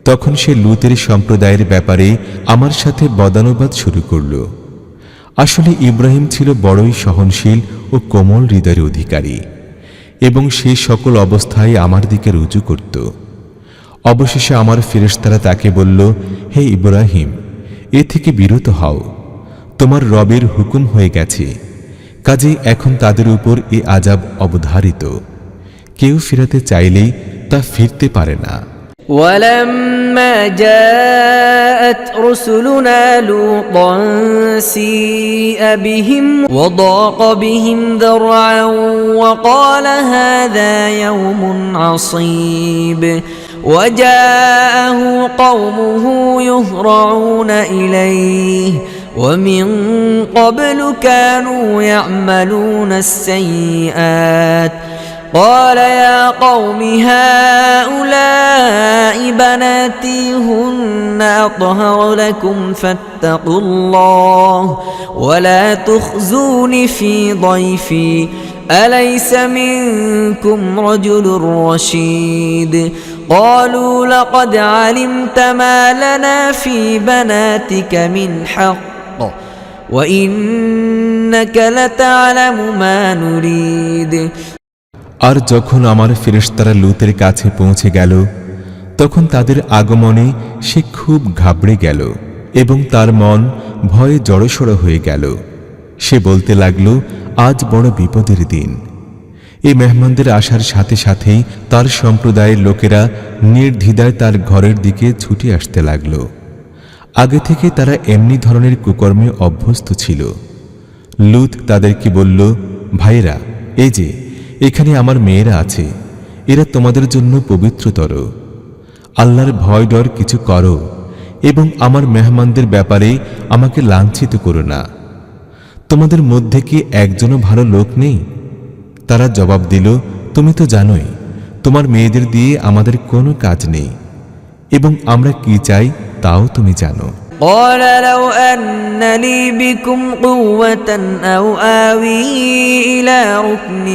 তখন সে লূতের সম্প্রদায়ের ব্যাপারে আমার সাথে বদানুবাদ শুরু করল। আসলে ইব্রাহিম ছিল বড়ই সহনশীল ও কোমল হৃদয়ের অধিকারী এবং সে সকল অবস্থায় আমার দিকে রুজু করত। অবশেষে আমার ফেরেশতারা তাকে বলল, হে ইব্রাহিম, এ থেকে বিরত হও, তোমার রবের হুকুম হয়ে গেছে, কাজেই এখন তাদের উপর এ আযাব অবধারিত। কেউ ফিরাতে চাইলেই তা ফিরতে পারে না। ولما جاءت رسلنا لوطا سيء بهم وضاق بهم ذرعا وقال هذا يوم عصيب وجاءه قومه يهرعون إليه ومن قبل كانوا يعملون السيئات قال يا قوم هؤلاء بناتي هن أطهر لكم فاتقوا الله ولا تخزون في ضيفي أليس منكم رجل رشيد قالوا لقد علمت ما لنا في بناتك من حق وإنك لتعلم ما نريد আর যখন আমার ফেরেশতারা লূতের কাছে পৌঁছে গেল, তখন তাদের আগমনে সে খুব ঘাবড়ে গেল এবং তার মন ভয়ে জড়সড় হয়ে গেল। সে বলতে লাগল, আজ বড় বিপদের দিন। এই মেহমানদের আসার সাথে সাথেই তার সম্প্রদায়ের লোকেরা নির্দ্বিধায় তার ঘরের দিকে ছুটে আসতে লাগল। আগে থেকে তারা এমনি ধরনের কুকর্মে অভ্যস্ত ছিল। লূত তাদেরকে বলল, ভাইরা, এই যে এখানে আমার মেয়েরা আছে, এরা তোমাদের জন্য পবিত্রতর। আল্লাহর ভয় ডর কিছু করো এবং আমার মেহমানদের ব্যাপারে আমাকে লাঞ্ছিত করো না। তোমাদের মধ্যে কি একজনও ভালো লোক নেই? তারা জবাব দিল, তুমি তো জানোই তোমার মেয়েদের দিয়ে আমাদের কোনো কাজ নেই এবং আমরা কি চাই তাও তুমি জানো। قال لو أن لي بكم قوة أو آوي إلى ركن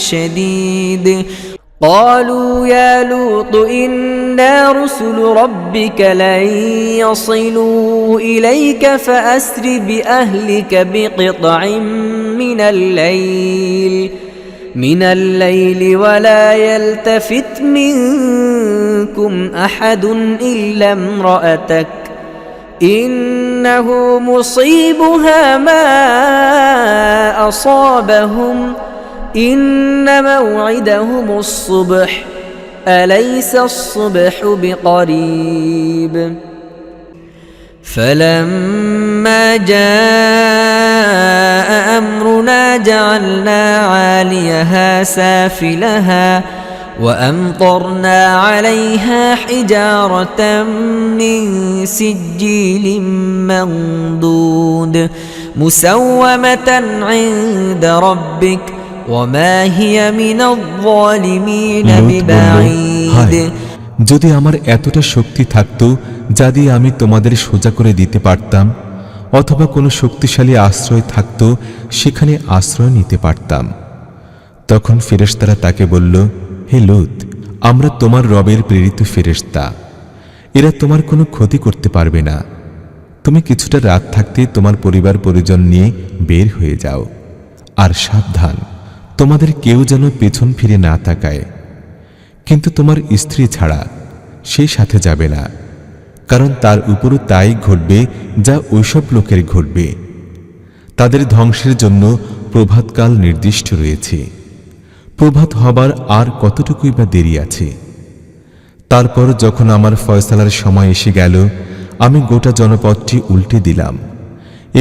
شديد قالوا يا لوط إنا رسل ربك لن يصلوا إليك فأسر بأهلك بقطع من الليل ولا يلتفت منكم أحد إلا امرأتك إنه مصيبها ما أصابهم إن موعدهم الصبح أليس الصبح بقريب فلما جاء أمرنا جعلنا عاليها سافلها وأمطرنا عليها حجارة من سجيل منضود مسومة عند ربك وما هي من الظالمين ببعيد যদি আমার এতটা শক্তি থাকতো যা দিয়ে আমি তোমাদের সোজা করে দিতে পারতাম, অথবা কোনো শক্তিশালী আশ্রয় থাকতো সেখানে আশ্রয় নিতে পারতাম। তখন ফেরেশতারা তাকে বলল, হে লূত, আমরা তোমার রবের প্রেরিত ফেরেশতা, এরা তোমার কোনো ক্ষতি করতে পারবে না। তুমি কিছুটা রাত থাকতে তোমার পরিবার পরিজন নিয়ে বের হয়ে যাও, আর সাবধান, তোমাদের কেউ যেন পেছন ফিরে না তাকায়। কিন্তু তোমার স্ত্রী ছাড়া সেই সাথে যাবে না, কারণ তার উপরও তাই ঘটবে যা ওইসব লোকের ঘটবে। তাদের ধ্বংসের জন্য প্রভাতকাল নির্দিষ্ট রয়েছে। প্রভাত হবার আর কতটুকুই বা দেরি আছে। তারপর যখন আমার ফয়সালার সময় এসে গেল, আমি গোটা জনপদটি উল্টে দিলাম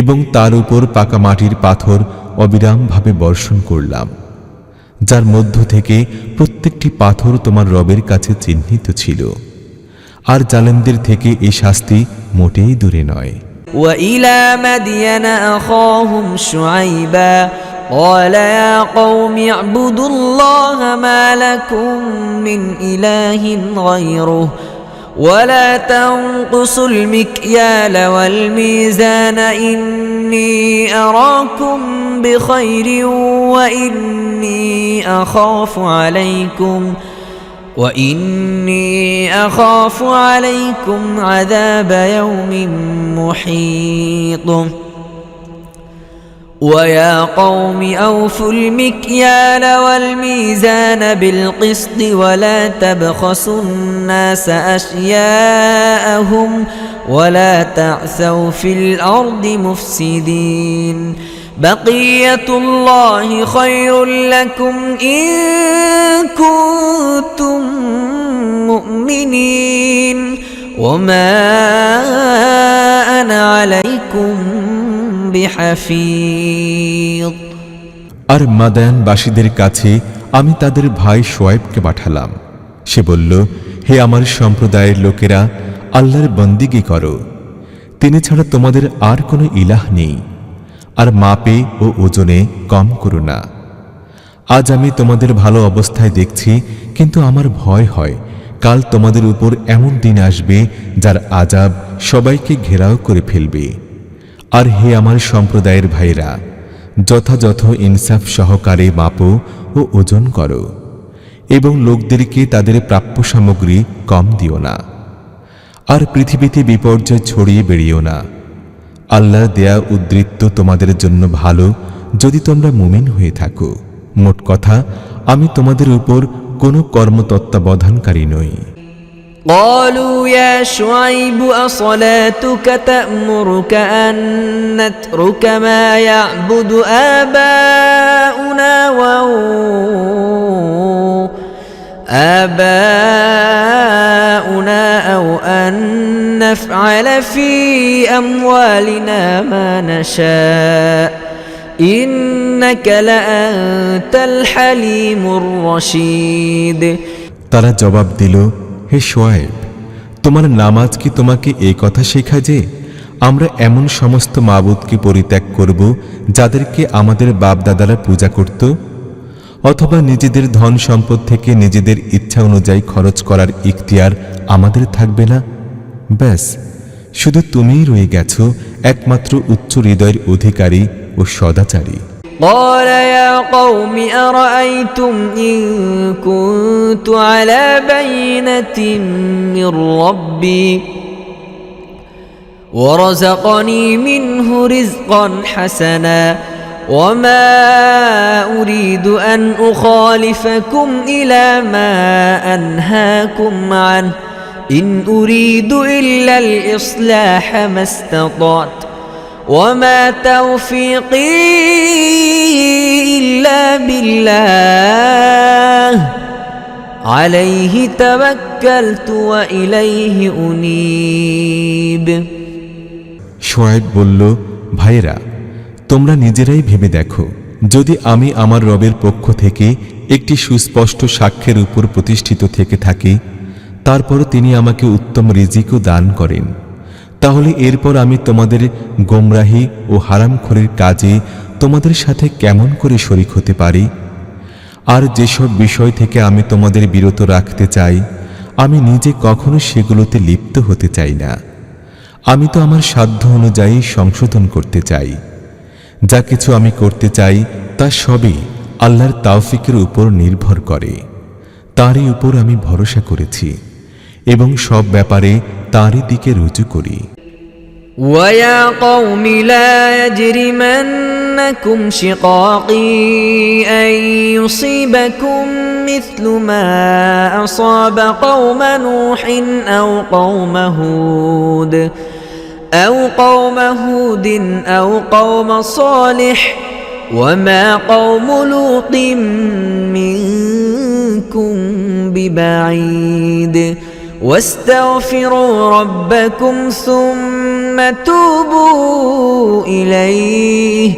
এবং তার উপর পাকা মাটির পাথর অবিরামভাবে বর্ষণ করলাম, যার মধ্য থেকে প্রত্যেকটি পাথর তোমার রবের কাছে চিহ্নিত ছিল। আর জালেমদের থেকে এই শাস্তি মোটেই দূরে নয়। وإلى مدين أخاهم شعيبا قال يا قوم اعبدوا الله ما لكم من إله غيره ولا تنقصوا المكيال والميزان إني أراكم بخير وإني أخاف عليكم عذاب يوم محيط ويا قوم أوفوا المكيال والميزان بالقسط ولا تبخسوا الناس أشياءهم ولا تعثوا في الأرض مفسدين بقية الله خير لكم إن كنتم مؤمنين وما أنا عليكم بحفيظ আর মাদায়ানবাসীদের কাছে আমি তাদের ভাই শোয়েবকে পাঠালাম। সে বলল, হে আমার সম্প্রদায়ের লোকেরা, আল্লাহর বন্দিগি করো, তিনি ছাড়া তোমাদের আর কোনো ইলাহ নেই, আর মাপে ও ওজনে কম করো না। আজ আমি তোমাদের ভালো অবস্থায় দেখছি, কিন্তু আমার ভয় হয় কাল তোমাদের উপর এমন দিন আসবে যার আযাব সবাইকে ঘেরাও করে ফেলবে। আর হে আমার সম্প্রদায়ের ভাইরা, যথাযথ ইনসাফ সহকারে মাপো ও ওজন করো, এবং লোকদেরকে তাদের প্রাপ্য সামগ্রী কম দিও না, আর পৃথিবীতে বিপর্যয় ছড়িয়ে বেরিয়েও না। আল্লাহর দেয়া উদ্বৃত্ত তোমাদের জন্য ভালো, যদি তোমরা মুমিন হয়ে থাকো। মোট কথা, আমি তোমাদের উপর কোনো কর্মতত্ত্বাবধানকারী নই। قالوا يا شعيب أصلاتك تأمرك أن نترك ما يعبد آباؤنا أو أن نفعل في أموالنا ما نشاء إنك لأنت الحليم الرشيد তারা জবাব দিল, হে শোয়েব, তোমার নামাজ কি তোমাকে এই কথা শেখায় যে আমরা এমন সমস্ত মাবুদকে পরিত্যাগ করব যাদেরকে আমাদের বাপদাদারা পূজা করত, অথবা নিজেদের ধন সম্পদ থেকে নিজেদের ইচ্ছা অনুযায়ী খরচ করার ইখতিয়ার আমাদের থাকবে না? ব্যাস, শুধু তুমিই রয়ে গেছো একমাত্র উচ্চ হৃদয়ের অধিকারী ও সদাচারী। قال يا قوم أرأيتم إن كنت على بينة من ربي ورزقني منه رزقا حسنا وما أريد أن أخالفكم إلى ما أنهاكم عنه إن أريد إلا الإصلاح ما استطعت وما توفيقي إلا بالله عليه توكلت وإليه أنيب শোয়েব বলল, ভাইয়েরা, তোমরা নিজেরাই ভেবে দেখো, যদি আমি আমার রবের পক্ষ থেকে একটি সুস্পষ্ট সাক্ষ্যের উপর প্রতিষ্ঠিত থেকে থাকি, তারপর তিনি আমাকে উত্তম রিজিকও দান করেন, তাহলে এরপর আমি তোমাদের গোমরাহি ও হারামখোরের কাজে তোমাদের সাথে কেমন করে শরিক হতে পারি? আর যেসব বিষয় থেকে আমি তোমাদের বিরত রাখতে চাই, আমি নিজে কখনো সেগুলোতে লিপ্ত হতে চাই না। আমি তো আমার সাধ্য অনুযায়ী সংশোধন করতে চাই। যা কিছু আমি করতে চাই তা সবই আল্লাহর তাওফিকের উপর নির্ভর করে। তারই উপর আমি ভরসা করেছি এবং সব ব্যাপারে তারই দিকে রুজু করি। ويا قوم لا يجرمنكم شقاقي أن يصيبكم مثل ما أصاب قوم نوح أو قوم هود أو قوم صالح وما قوم لوط منكم ببعيد واستغفروا ربكم ثم توبوا إليه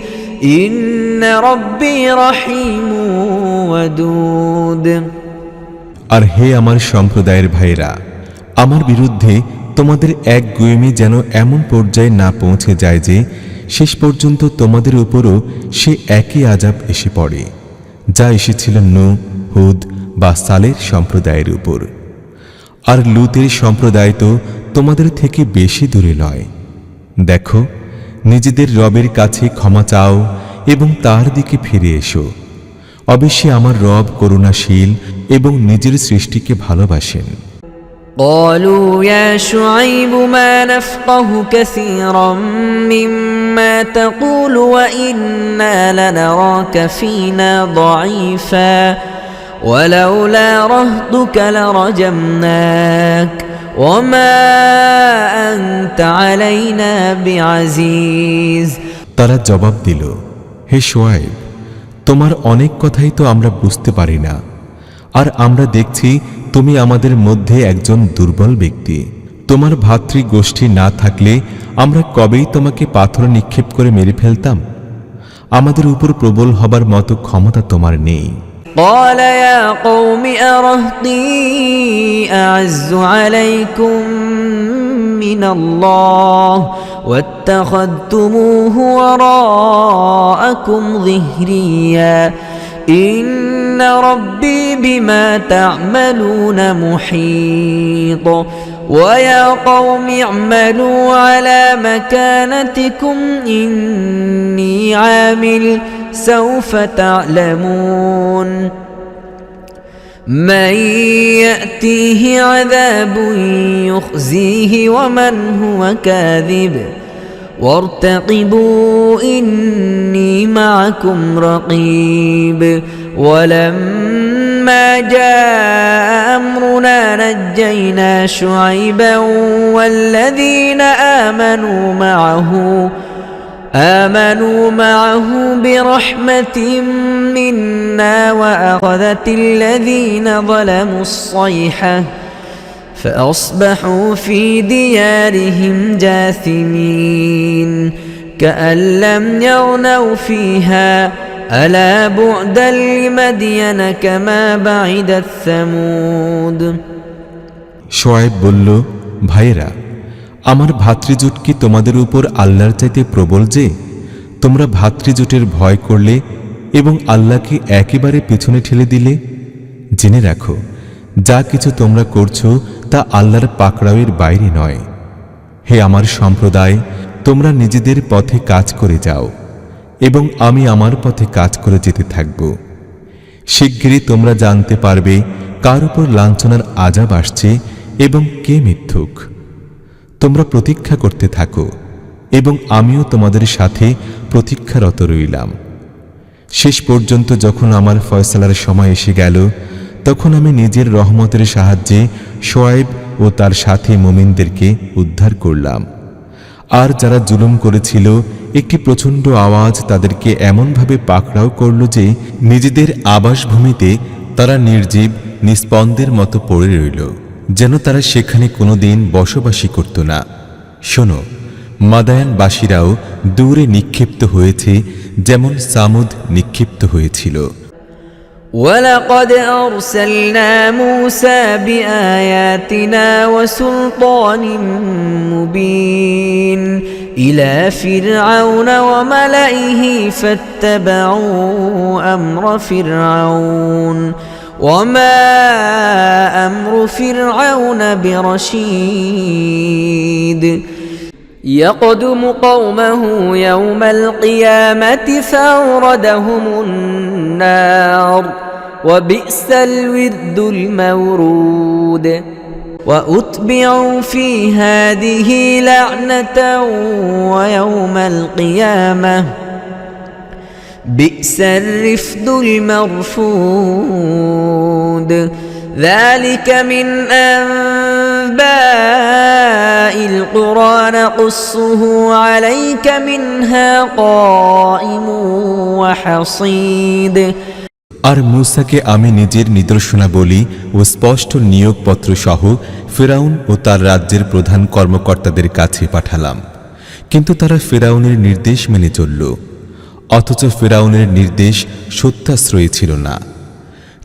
إن ربي رحيم ودود। আর হে আমার সম্প্রদায়ের ভাইরা, আমার বিরুদ্ধে তোমাদের এক গুয়েমি যেন এমন পর্যায়ে না পৌঁছে যায় যে শেষ পর্যন্ত তোমাদের উপরও সে একই আযাব এসে পড়ে যা এসেছিল নূহ, হুদ বা সালেহ সম্প্রদায়ের উপর। আর লূতের সম্প্রদায় তো তোমাদের থেকে বেশি দূরে নয়। দেখো, নিজেদের রবের কাছে ক্ষমা চাও এবং তার দিকে ফিরে এসো। অবশ্যই আমার রব করুণাশীল এবং নিজের সৃষ্টিকে ভালোবাসেন। قالوا يا شعيب ما نفقه كثيرا مما تقول وإنا لنراك فينا ضعيفا ولولا رهطك لرجمناك وما أنت علينا بعزيز। তারা জবাব দিল, হে শোয়েব, তোমার অনেক কথাই তো আমরা বুঝতে পারি না, আর আমরা দেখছি তুমি আমাদের মধ্যে একজন দুর্বল ব্যক্তি। তোমার ভাতৃগোষ্ঠী না থাকলে আমরা কবেই তোমাকে পাথর নিক্ষেপ করে মেরে ফেলতাম। আমাদের উপর প্রবল হবার মতো ক্ষমতা তোমার নেই। قال يا قوم أرهطي أعز عليكم من الله واتخذتموه وراءكم ظهريا إن ربي بما تعملون محيط ويا قوم اعملوا على مكانتكم إني عامل سوف تعلمون من يأتيه عذاب يخزيه ومن هو كاذب وارتقبوا إني معكم رقيب ولما جاء أمرنا نجينا شعيبا والذين آمنوا معه برحمة منا وأخذت الذين ظلموا الصيحة فأصبحوا في ديارهم جاثمين كأن لم يغنوا فيها ألا بعدا لمدين كما بعدت ثمود। শোয়েব বলল, ভাইরা, আমার ভাতৃজোট কি তোমাদের উপর আল্লাহর চাইতে প্রবল যে তোমরা ভাতৃজোটের ভয় করলে এবং আল্লাহকে একেবারে পেছনে ঠেলে দিলে? জেনে রাখো, যা কিছু তোমরা করছো তা আল্লাহর পাকড়াওয়ের বাইরে নয়। হে আমার সম্প্রদায়, তোমরা নিজেদের পথে কাজ করে যাও এবং আমি আমার পথে কাজ করে যেতে থাকব। শিগগিরই তোমরা জানতে পারবে কার উপর লাঞ্ছনার আযাব আসছে এবং কে মিথ্যুক। তোমরা প্রতীক্ষা করতে থাকো এবং আমিও তোমাদের সাথে প্রতীক্ষারত রইলাম। শেষ পর্যন্ত যখন আমার ফয়সালার সময় এসে গেল, তখন আমি নিজের রহমতের সাহায্যে শোয়েব ও তার সাথী মুমিনদেরকে উদ্ধার করলাম। আর যারা জুলুম করেছিল, একটি প্রচণ্ড আওয়াজ তাদেরকে এমনভাবে পাকড়াও করল যে নিজেদের আবাসভূমিতে তারা নির্জীব নিস্পন্দের মতো পড়ে রইল, যেন তারা সেখানে কোনোদিন বসবাসই করত না। শোনো, মাদায়ানবাসীরাও দূরে নিক্ষিপ্ত হয়েছে যেমন সামুদ নিক্ষিপ্ত হয়েছিল। ولقد أرسلنا موسى بآياتنا وسلطان مبين إلى فرعون وملئه فاتبعوا أمر فرعون وما أمر فرعون برشيد يقدم قومه يوم القيامة فأوردهم النار وبئس الورد المورود وأتبعوا في هذه لعنة ويوم القيامة بئس الرفد المرفود ذلك من أنباء القرى نقصه عليك منها قائم وحصيد। আর মূসাকে আমি নিজের নিদর্শনাবলী ও স্পষ্ট নিয়োগপত্র সহ ফিরআউন ও তার রাজ্যের প্রধান কর্মকর্তাদের কাছে পাঠালাম, কিন্তু তারা ফিরআউনের নির্দেশ মেনে চলল, অথচ ফিরআউনের নির্দেশ সত্যাশ্রয়ী ছিল না।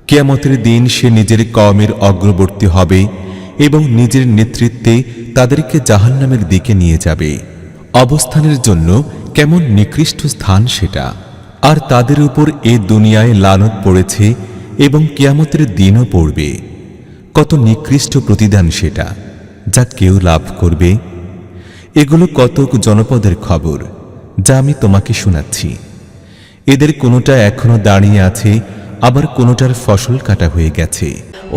কিয়ামতের দিন সে নিজের কওমের অগ্রবর্তী হবে এবং নিজের নেতৃত্বে তাদেরকে জাহান্নামের দিকে নিয়ে যাবে। অবস্থানের জন্য কেমন নিকৃষ্ট স্থান সেটা! আর তাদের উপর এ দুনিয়ায় লানত পড়েছে এবং কিয়ামতের দিনও পড়বে। কত নিকৃষ্ট প্রতিদান সেটা, যা কেউ লাভ করবে। এগুলো কতক জনপদের খবর যা আমি তোমাকে শোনাচ্ছি। এদের কোনোটা এখনো দাঁড়িয়ে আছে, আবার কোনোটার ফসল কাটা হয়ে গেছে।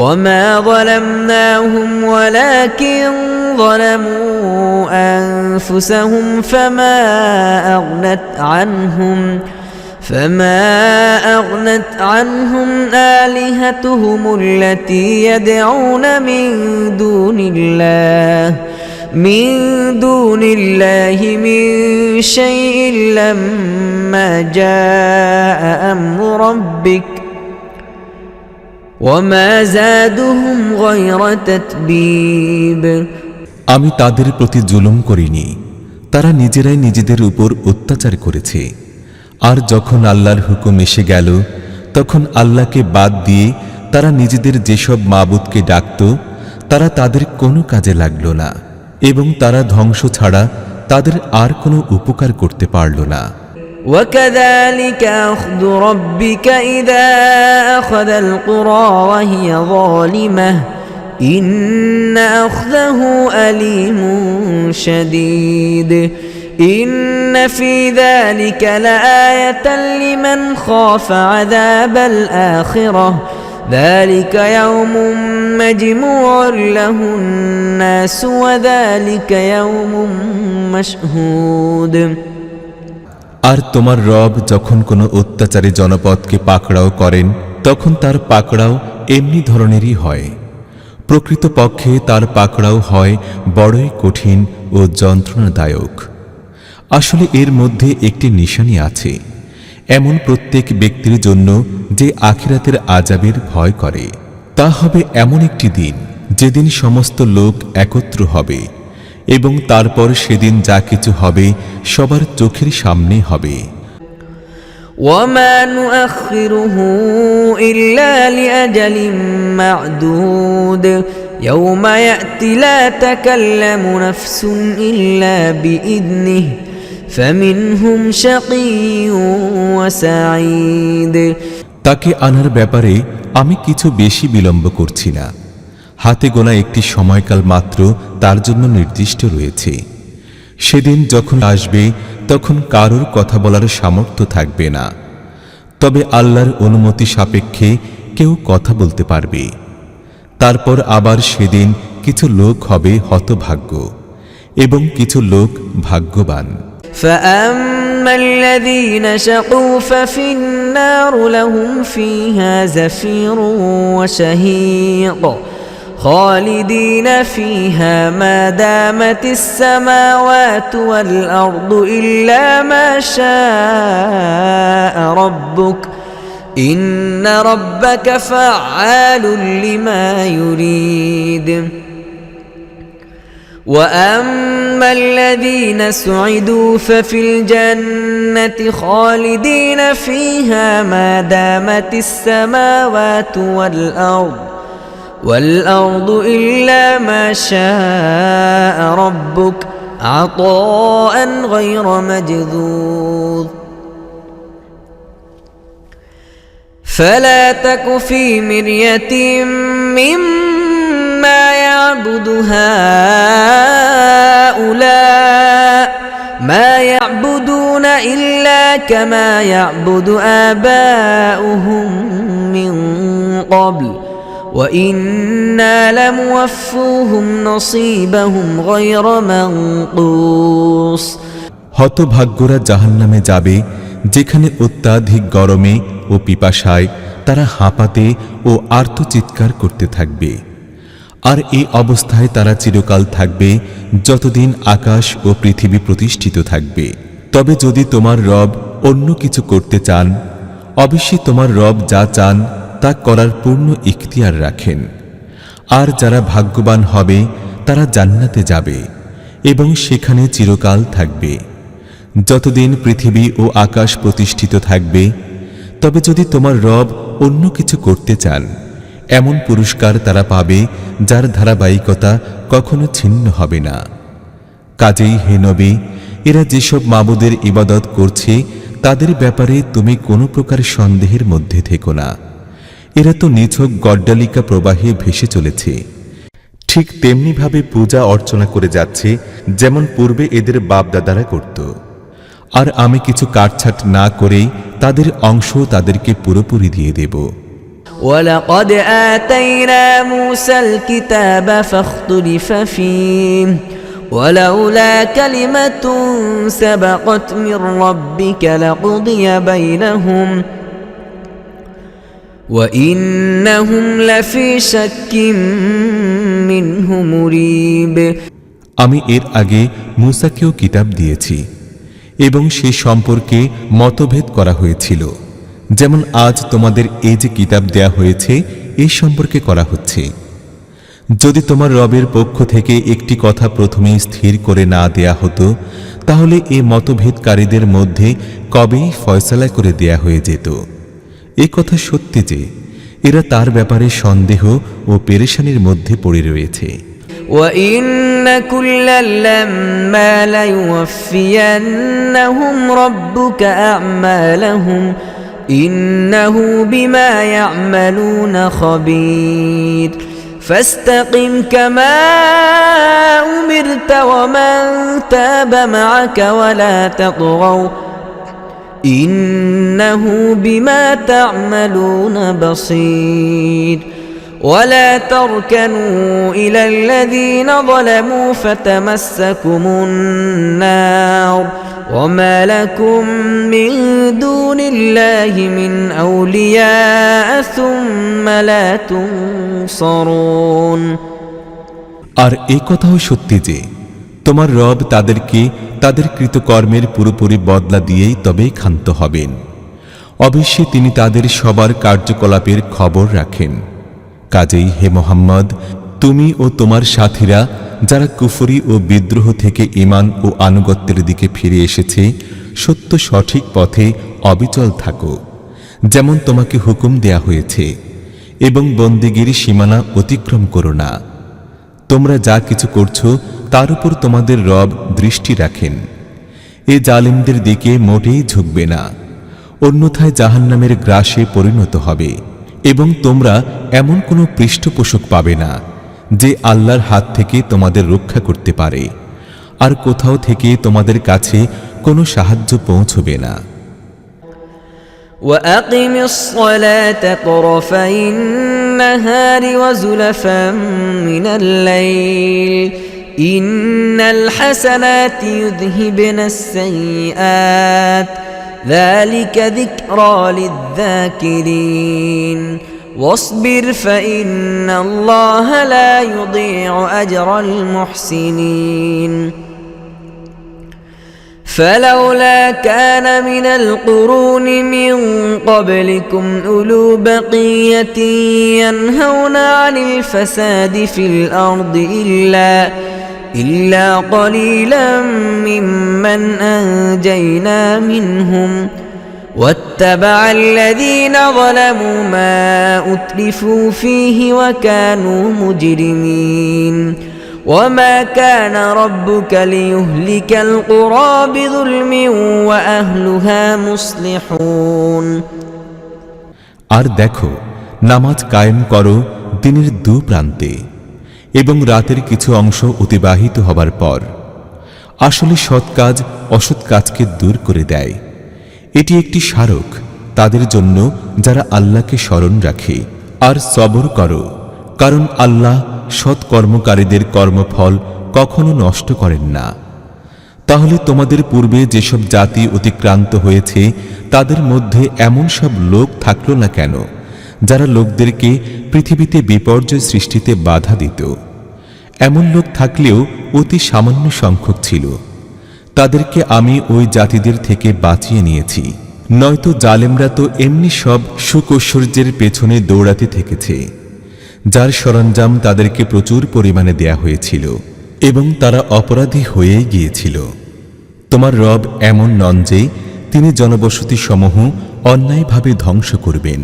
وما ظلمناهم ولكن ظلموا أنفسهم فما أغنت عنهم آلهتهم التي يدعون من دون الله من شيء لما جاء أمر ربك وما زادهم غير تتبيب। আমি তাদের প্রতি জুলুম করিনি, তারা নিজেরাই নিজেদের উপর অত্যাচার করেছে। আর যখন আল্লাহর হুকুম এসে গেল, তখন আল্লাহকে বাদ দিয়ে তারা নিজেদের যেসব মাবুদকে ডাকত, তারা তাদের কোনো কাজে লাগল না এবং তারা ধ্বংস ছাড়া তাদের আর কোনো উপকার করতে পারল না। وكذلك أخذ ربك إذا أخذ القرى وهي ظالمة إن أخذه أليم شديد إن في ذلك لآية لمن خاف عذاب الآخرة ذلك يوم مجموع له الناس وذلك يوم مشهود। আর তোমার রব যখন কোনো অত্যাচারী জনপদকে পাকড়াও করেন, তখন তার পাকড়াও এমনি ধরনেরই হয়। প্রকৃতপক্ষে তার পাকড়াও হয় বড়ই কঠিন ও যন্ত্রণাদায়ক। আসলে এর মধ্যে একটি নিশানি আছে এমন প্রত্যেক ব্যক্তির জন্য যে আখিরাতের আযাবের ভয় করে। তা হবে এমন একটি দিন যেদিন সমস্ত লোক একত্র হবে এবং তারপর সেদিন যা কিছু হবে সবার চোখের সামনে হবে। وما نؤخره إلا لأجل معدود يوم يأتي لا تكلم نفس إلا بإذنه فمنهم شقي وسعيد। তাকে আনার ব্যাপারে আমি কিছু বেশি বিলম্ব করছি না। হাতে গোনা একটি সময়কাল মাত্র তার জন্য নির্দিষ্ট রয়েছে। সেদিন যখন আসবে তখন কারোর কথা বলার সামর্থ্য থাকবে না, তবে আল্লাহর অনুমতি সাপেক্ষে কেউ কথা বলতে পারবে। তারপর আবার সেদিন কিছু লোক হবে হতভাগ্য এবং কিছু লোক ভাগ্যবান। فأما الذين شقوا ففي النار لهم فيها زفير وشهيق خالدين فيها ما دامت السماوات والأرض إلا ما شاء ربك إن ربك فعال لما يريد وأما الذين سعدوا ففي الجنة خالدين فيها ما دامت السماوات والأرض إلا ما شاء ربك عطاء غير مجذوذ فلا تك في مرية مما يعبد هؤلاء ما يعبدون إلا كما يعبد آباؤهم من قبل وإنا لموفوهم نصيبهم غير منقوص হতভাগ্যরা জাহান্নামে যাবে, যেখানে অত্যাধিক গরমে ও পিপাসায় তারা হাঁপাতে ও আর্তচিৎকার করতে থাকবে। আর এই অবস্থায় তারা চিরকাল থাকবে যতদিন আকাশ ও পৃথিবী প্রতিষ্ঠিত থাকবে। তবে যদি তোমার রব অন্য কিছু করতে চান, অবশ্যই তোমার রব যা চান তা করার পূর্ণ ইখতিয়ার রাখেন। আর যারা ভাগ্যবান হবে তারা জান্নাতে যাবে এবং সেখানে চিরকাল থাকবে যতদিন পৃথিবী ও আকাশ প্রতিষ্ঠিত থাকবে। তবে যদি তোমার রব অন্য কিছু করতে চান, এমন পুরস্কার তারা পাবে যার ধারাবাহিকতা কখনো ছিন্ন হবে না। কাজেই হে নবী, এরা যেসব মাবুদের ইবাদত করছে তাদের ব্যাপারে তুমি কোনো প্রকার সন্দেহের মধ্যে থেকো না। এরা তো নিছক গড্ডালিকা প্রবাহে ভেসে চলেছে, ঠিক তেমনিভাবে পূজা অর্চনা করে যাচ্ছে যেমন পূর্বে এদের বাপদাদারা করত। আর আমি কিছু কাটছাট না করেই তাদের অংশ তাদেরকে পুরোপুরি দিয়ে দেব। ولقد آتينا موسى الكتاب فاختلف فيه ولولا كلمة سبقت من ربك لقضي بينهم وإنهم لفي شك منه مريب আমি এর আগে মূসাকেও কিতাব দিয়েছি এবং সে সম্পর্কে মতভেদ করা হয়েছিল, যেমন আজ তোমাদের এই যে কিতাব দেয়া হয়েছে এই সম্পর্কে করা হচ্ছে। যদি তোমার রবের পক্ষ থেকে একটি কথা প্রথমেই স্থির করে না দেয়া হতো, তাহলে এই মতভেদকারীদের মধ্যে কবেই ফয়সালা করে দেয়া হয়ে যেত। এই কথা সত্যি যে এরা তার ব্যাপারে সন্দেহ ও পেরেশানির মধ্যে পড়ে রয়েছে। وَإِنَّ كُلًّا لَّمَّا لَيُوَفِّيَنَّهُمْ رَبُّكَ أَعْمَالَهُمْ إِنَّهُ بِمَا يَعْمَلُونَ خَبِيرٌ فَاسْتَقِمْ كَمَا أُمِرْتَ وَمَن تَابَ مَعَكَ وَلَا تَطْغَوْا إِنَّهُ بِمَا تَعْمَلُونَ بَصِيرٌ ولا تركنوا إلى الذين ظلموا فتمسكم النار وما لكم من دون الله من أولياء ثم لا تنصرون আর এই কথাও সত্যি যে তোমার রব তাদেরকে তাদের কৃতকর্মের পুরোপুরি বদলা দিয়েই তবেই ক্ষান্ত হবেন। অবশ্যই তিনি তাদের সবার কার্যকলাপের খবর রাখেন। কাজেই হে মুহাম্মদ, তুমি ও তোমার সাথীরা যারা কুফরি ও বিদ্রোহ থেকে ঈমান ও আনুগত্যের দিকে ফিরে এসেছে, সত্য সঠিক পথে অবিচল থাকো যেমন তোমাকে হুকুম দেয়া হয়েছে, এবং বন্দেগীর সীমানা অতিক্রম করো না। তোমরা যা কিছু করছো তার উপর তোমাদের রব দৃষ্টি রাখেন। এ জালিমদের দিকে মোটেই ঝুঁকবে না, অন্যথায় জাহান্নামের গ্রাসে পরিণত হবে। এবং তোমরা এমন কোনো পৃষ্ঠপোষক পাবে না যে আল্লাহর হাত থেকে তোমাদের রক্ষা করতে পারে, আর কোথাও থেকে তোমাদের কাছে কোনো সাহায্য পৌঁছবে না। وأقم الصلاة طرفي النهار وزلفا من الليل إن الحسنات يذهبن السيئات ذلك ذكرى للذاكرين واصبر فإن الله لا يضيع أجر المحسنين فلولا كان من القرون من قبلكم أولو بقية ينهون عن الفساد في الأرض إلا قليلا ممن أنجينا منهم واتبع الذين ظلموا ما أترفوا فيه وكانوا مجرمين وما كان ربك ليهلك القرى بظلم وأهلها مصلحون আর দেখো, নামাজ কায়েম করো দিনের দু প্রান্তে এবং রাতের কিছু অংশ অতিবাহিত হবার পর। আসলে সৎ কাজ অসৎ কাজকে দূর করে দেয়। এটি একটি স্মারক তাদের জন্য যারা আল্লাহকে স্মরণ রাখে। আর সবর করো, কারণ আল্লাহ সৎ কর্মকারীদের কর্মফল কখনো নষ্ট করেন না। তাহলে তোমাদের পূর্বে যেসব জাতি অতিক্রান্ত হয়েছে তাদের মধ্যে এমন সব লোক থাকল না কেন যারা লোকদেরকে পৃথিবীতে বিপর্যয় সৃষ্টিতে বাধা দিত? এমন লোক থাকলেও অতি সামান্য সংখ্যক ছিল। তাদেরকে আমি ওই জাতিদের থেকে বাঁচিয়ে নিয়েছি। নয়তো জালেমরা তো এমনি সব সুখ-ঐশ্বর্যের পেছনে দৌড়াতে থেকেছে, যার সরঞ্জাম তাদেরকে প্রচুর পরিমাণে দেয়া হয়েছিল এবং তারা অপরাধী হয়ে গিয়েছিল। তোমার রব এমন নন যে তিনি জনবসতি সমূহ অন্যায়ভাবে ধ্বংস করবেন,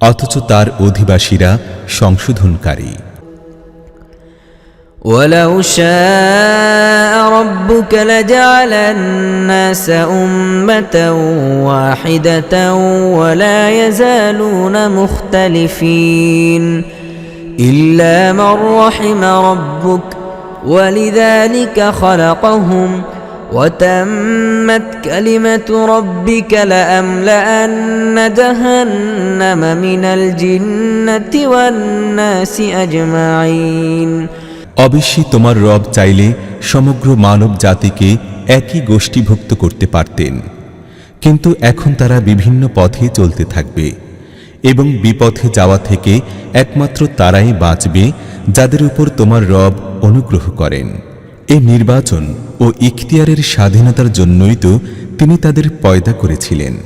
অথচ তার অধিবাসীরা সংশোধনকারী। ولو شاء ربك لجعل الناس أمة واحدة ولا يزالون مختلفين إلا من رحم ربك ولذلك خلقهم وتمت كلمة ربك لأملأن جهنم من الجنة والناس أجمعين অবশ্যই তোমার রব চাইলে সমগ্র মানব জাতিকে একই গোষ্ঠীভুক্ত করতে পারতেন, কিন্তু এখন তারা বিভিন্ন পথে চলতে থাকবে এবং বিপথে যাওয়া থেকে একমাত্র তারাই বাঁচবে যাদের উপর তোমার রব অনুগ্রহ করেন। এই নির্বাচন ও ইখতিয়ারের স্বাধীনতার জন্যই তো তিনি তাদের পয়দা করেছিলেন।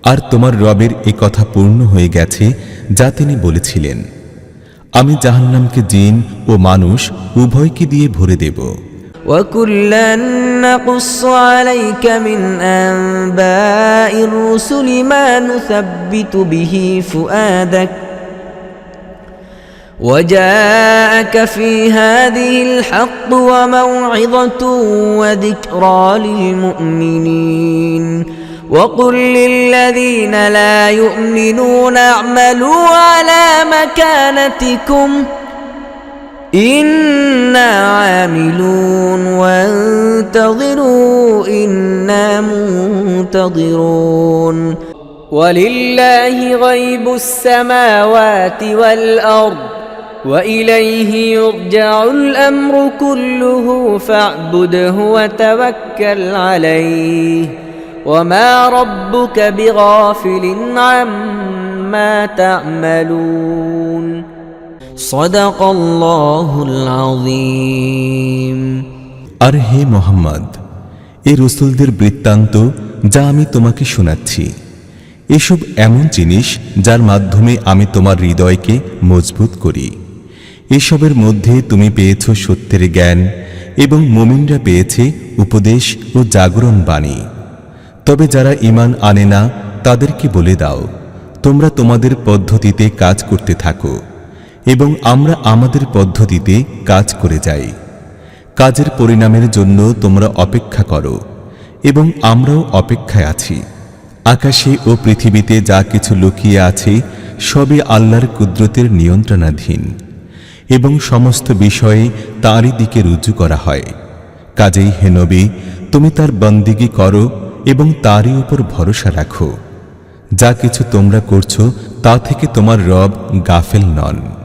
আর তোমার রবের এ কথা পূর্ণ হয়ে গেছে যা তিনি বলেছিলেন, আমি জাহান্নামকে জিন ও মানুষ উভয়কে দিয়ে ভরে দেব। وَكُلًّا نَّقُصُّ عَلَيْكَ مِنْ أَنبَاءِ الرُّسُلِ مَا نُثَبِّتُ بِهِ فُؤَادَكَ وَجَاءَكَ فِي هَٰذِهِ الْحَقُّ وَمَوْعِظَةٌ وَذِكْرَىٰ لِلْمُؤْمِنِينَ وَقُل لِّلَّذِينَ لَا يُؤْمِنُونَ اعْمَلُوا عَلَىٰ مَكَانَتِكُمْ إِنَّا عَامِلُونَ وَانتَظِرُوا إِنَّا مُنتَظِرُونَ وَلِلَّهِ غَيْبُ السَّمَاوَاتِ وَالْأَرْضِ وَإِلَيْهِ يُرْجَعُ الْأَمْرُ كُلُّهُ فَاعْبُدْهُ وَتَوَكَّلْ عَلَيْهِ وَمَا رَبُّكَ بِغَافِلٍ عَمَّا تَعْمَلُونَ صدق الله العظيم আর হে মুহাম্মদ, এই রাসূলদের বৃত্তান্ত যা আমি তোমাকে শোনাচ্ছি, এসব এমন জিনিস যার মাধ্যমে আমি তোমার হৃদয়কে মজবুত করি। এসবের মধ্যে তুমি পেয়েছ সত্যের জ্ঞান এবং মুমিনরা পেয়েছে উপদেশ ও জাগরণ বাণী। তবে যারা ঈমান আনে না তাদেরকে বলে দাও, তোমরা তোমাদের পদ্ধতিতে কাজ করতে থাকো এবং আমরা আমাদের পদ্ধতিতে কাজ করে যাই। কাজের পরিণামের জন্য তোমরা অপেক্ষা করো এবং আমরাও অপেক্ষায় আছি। আকাশে ও পৃথিবীতে যা কিছু লুকিয়ে আছে সবই আল্লাহর কুদরতের নিয়ন্ত্রণাধীন এবং সমস্ত বিষয়ে তাঁরই দিকে রুজু করা হয়। কাজেই হে নবী, তুমি তার বন্দিগি করো এবং তারই উপর ভরসা রাখো। যা কিছু তোমরা করছো তা থেকে তোমার রব গাফেল নন।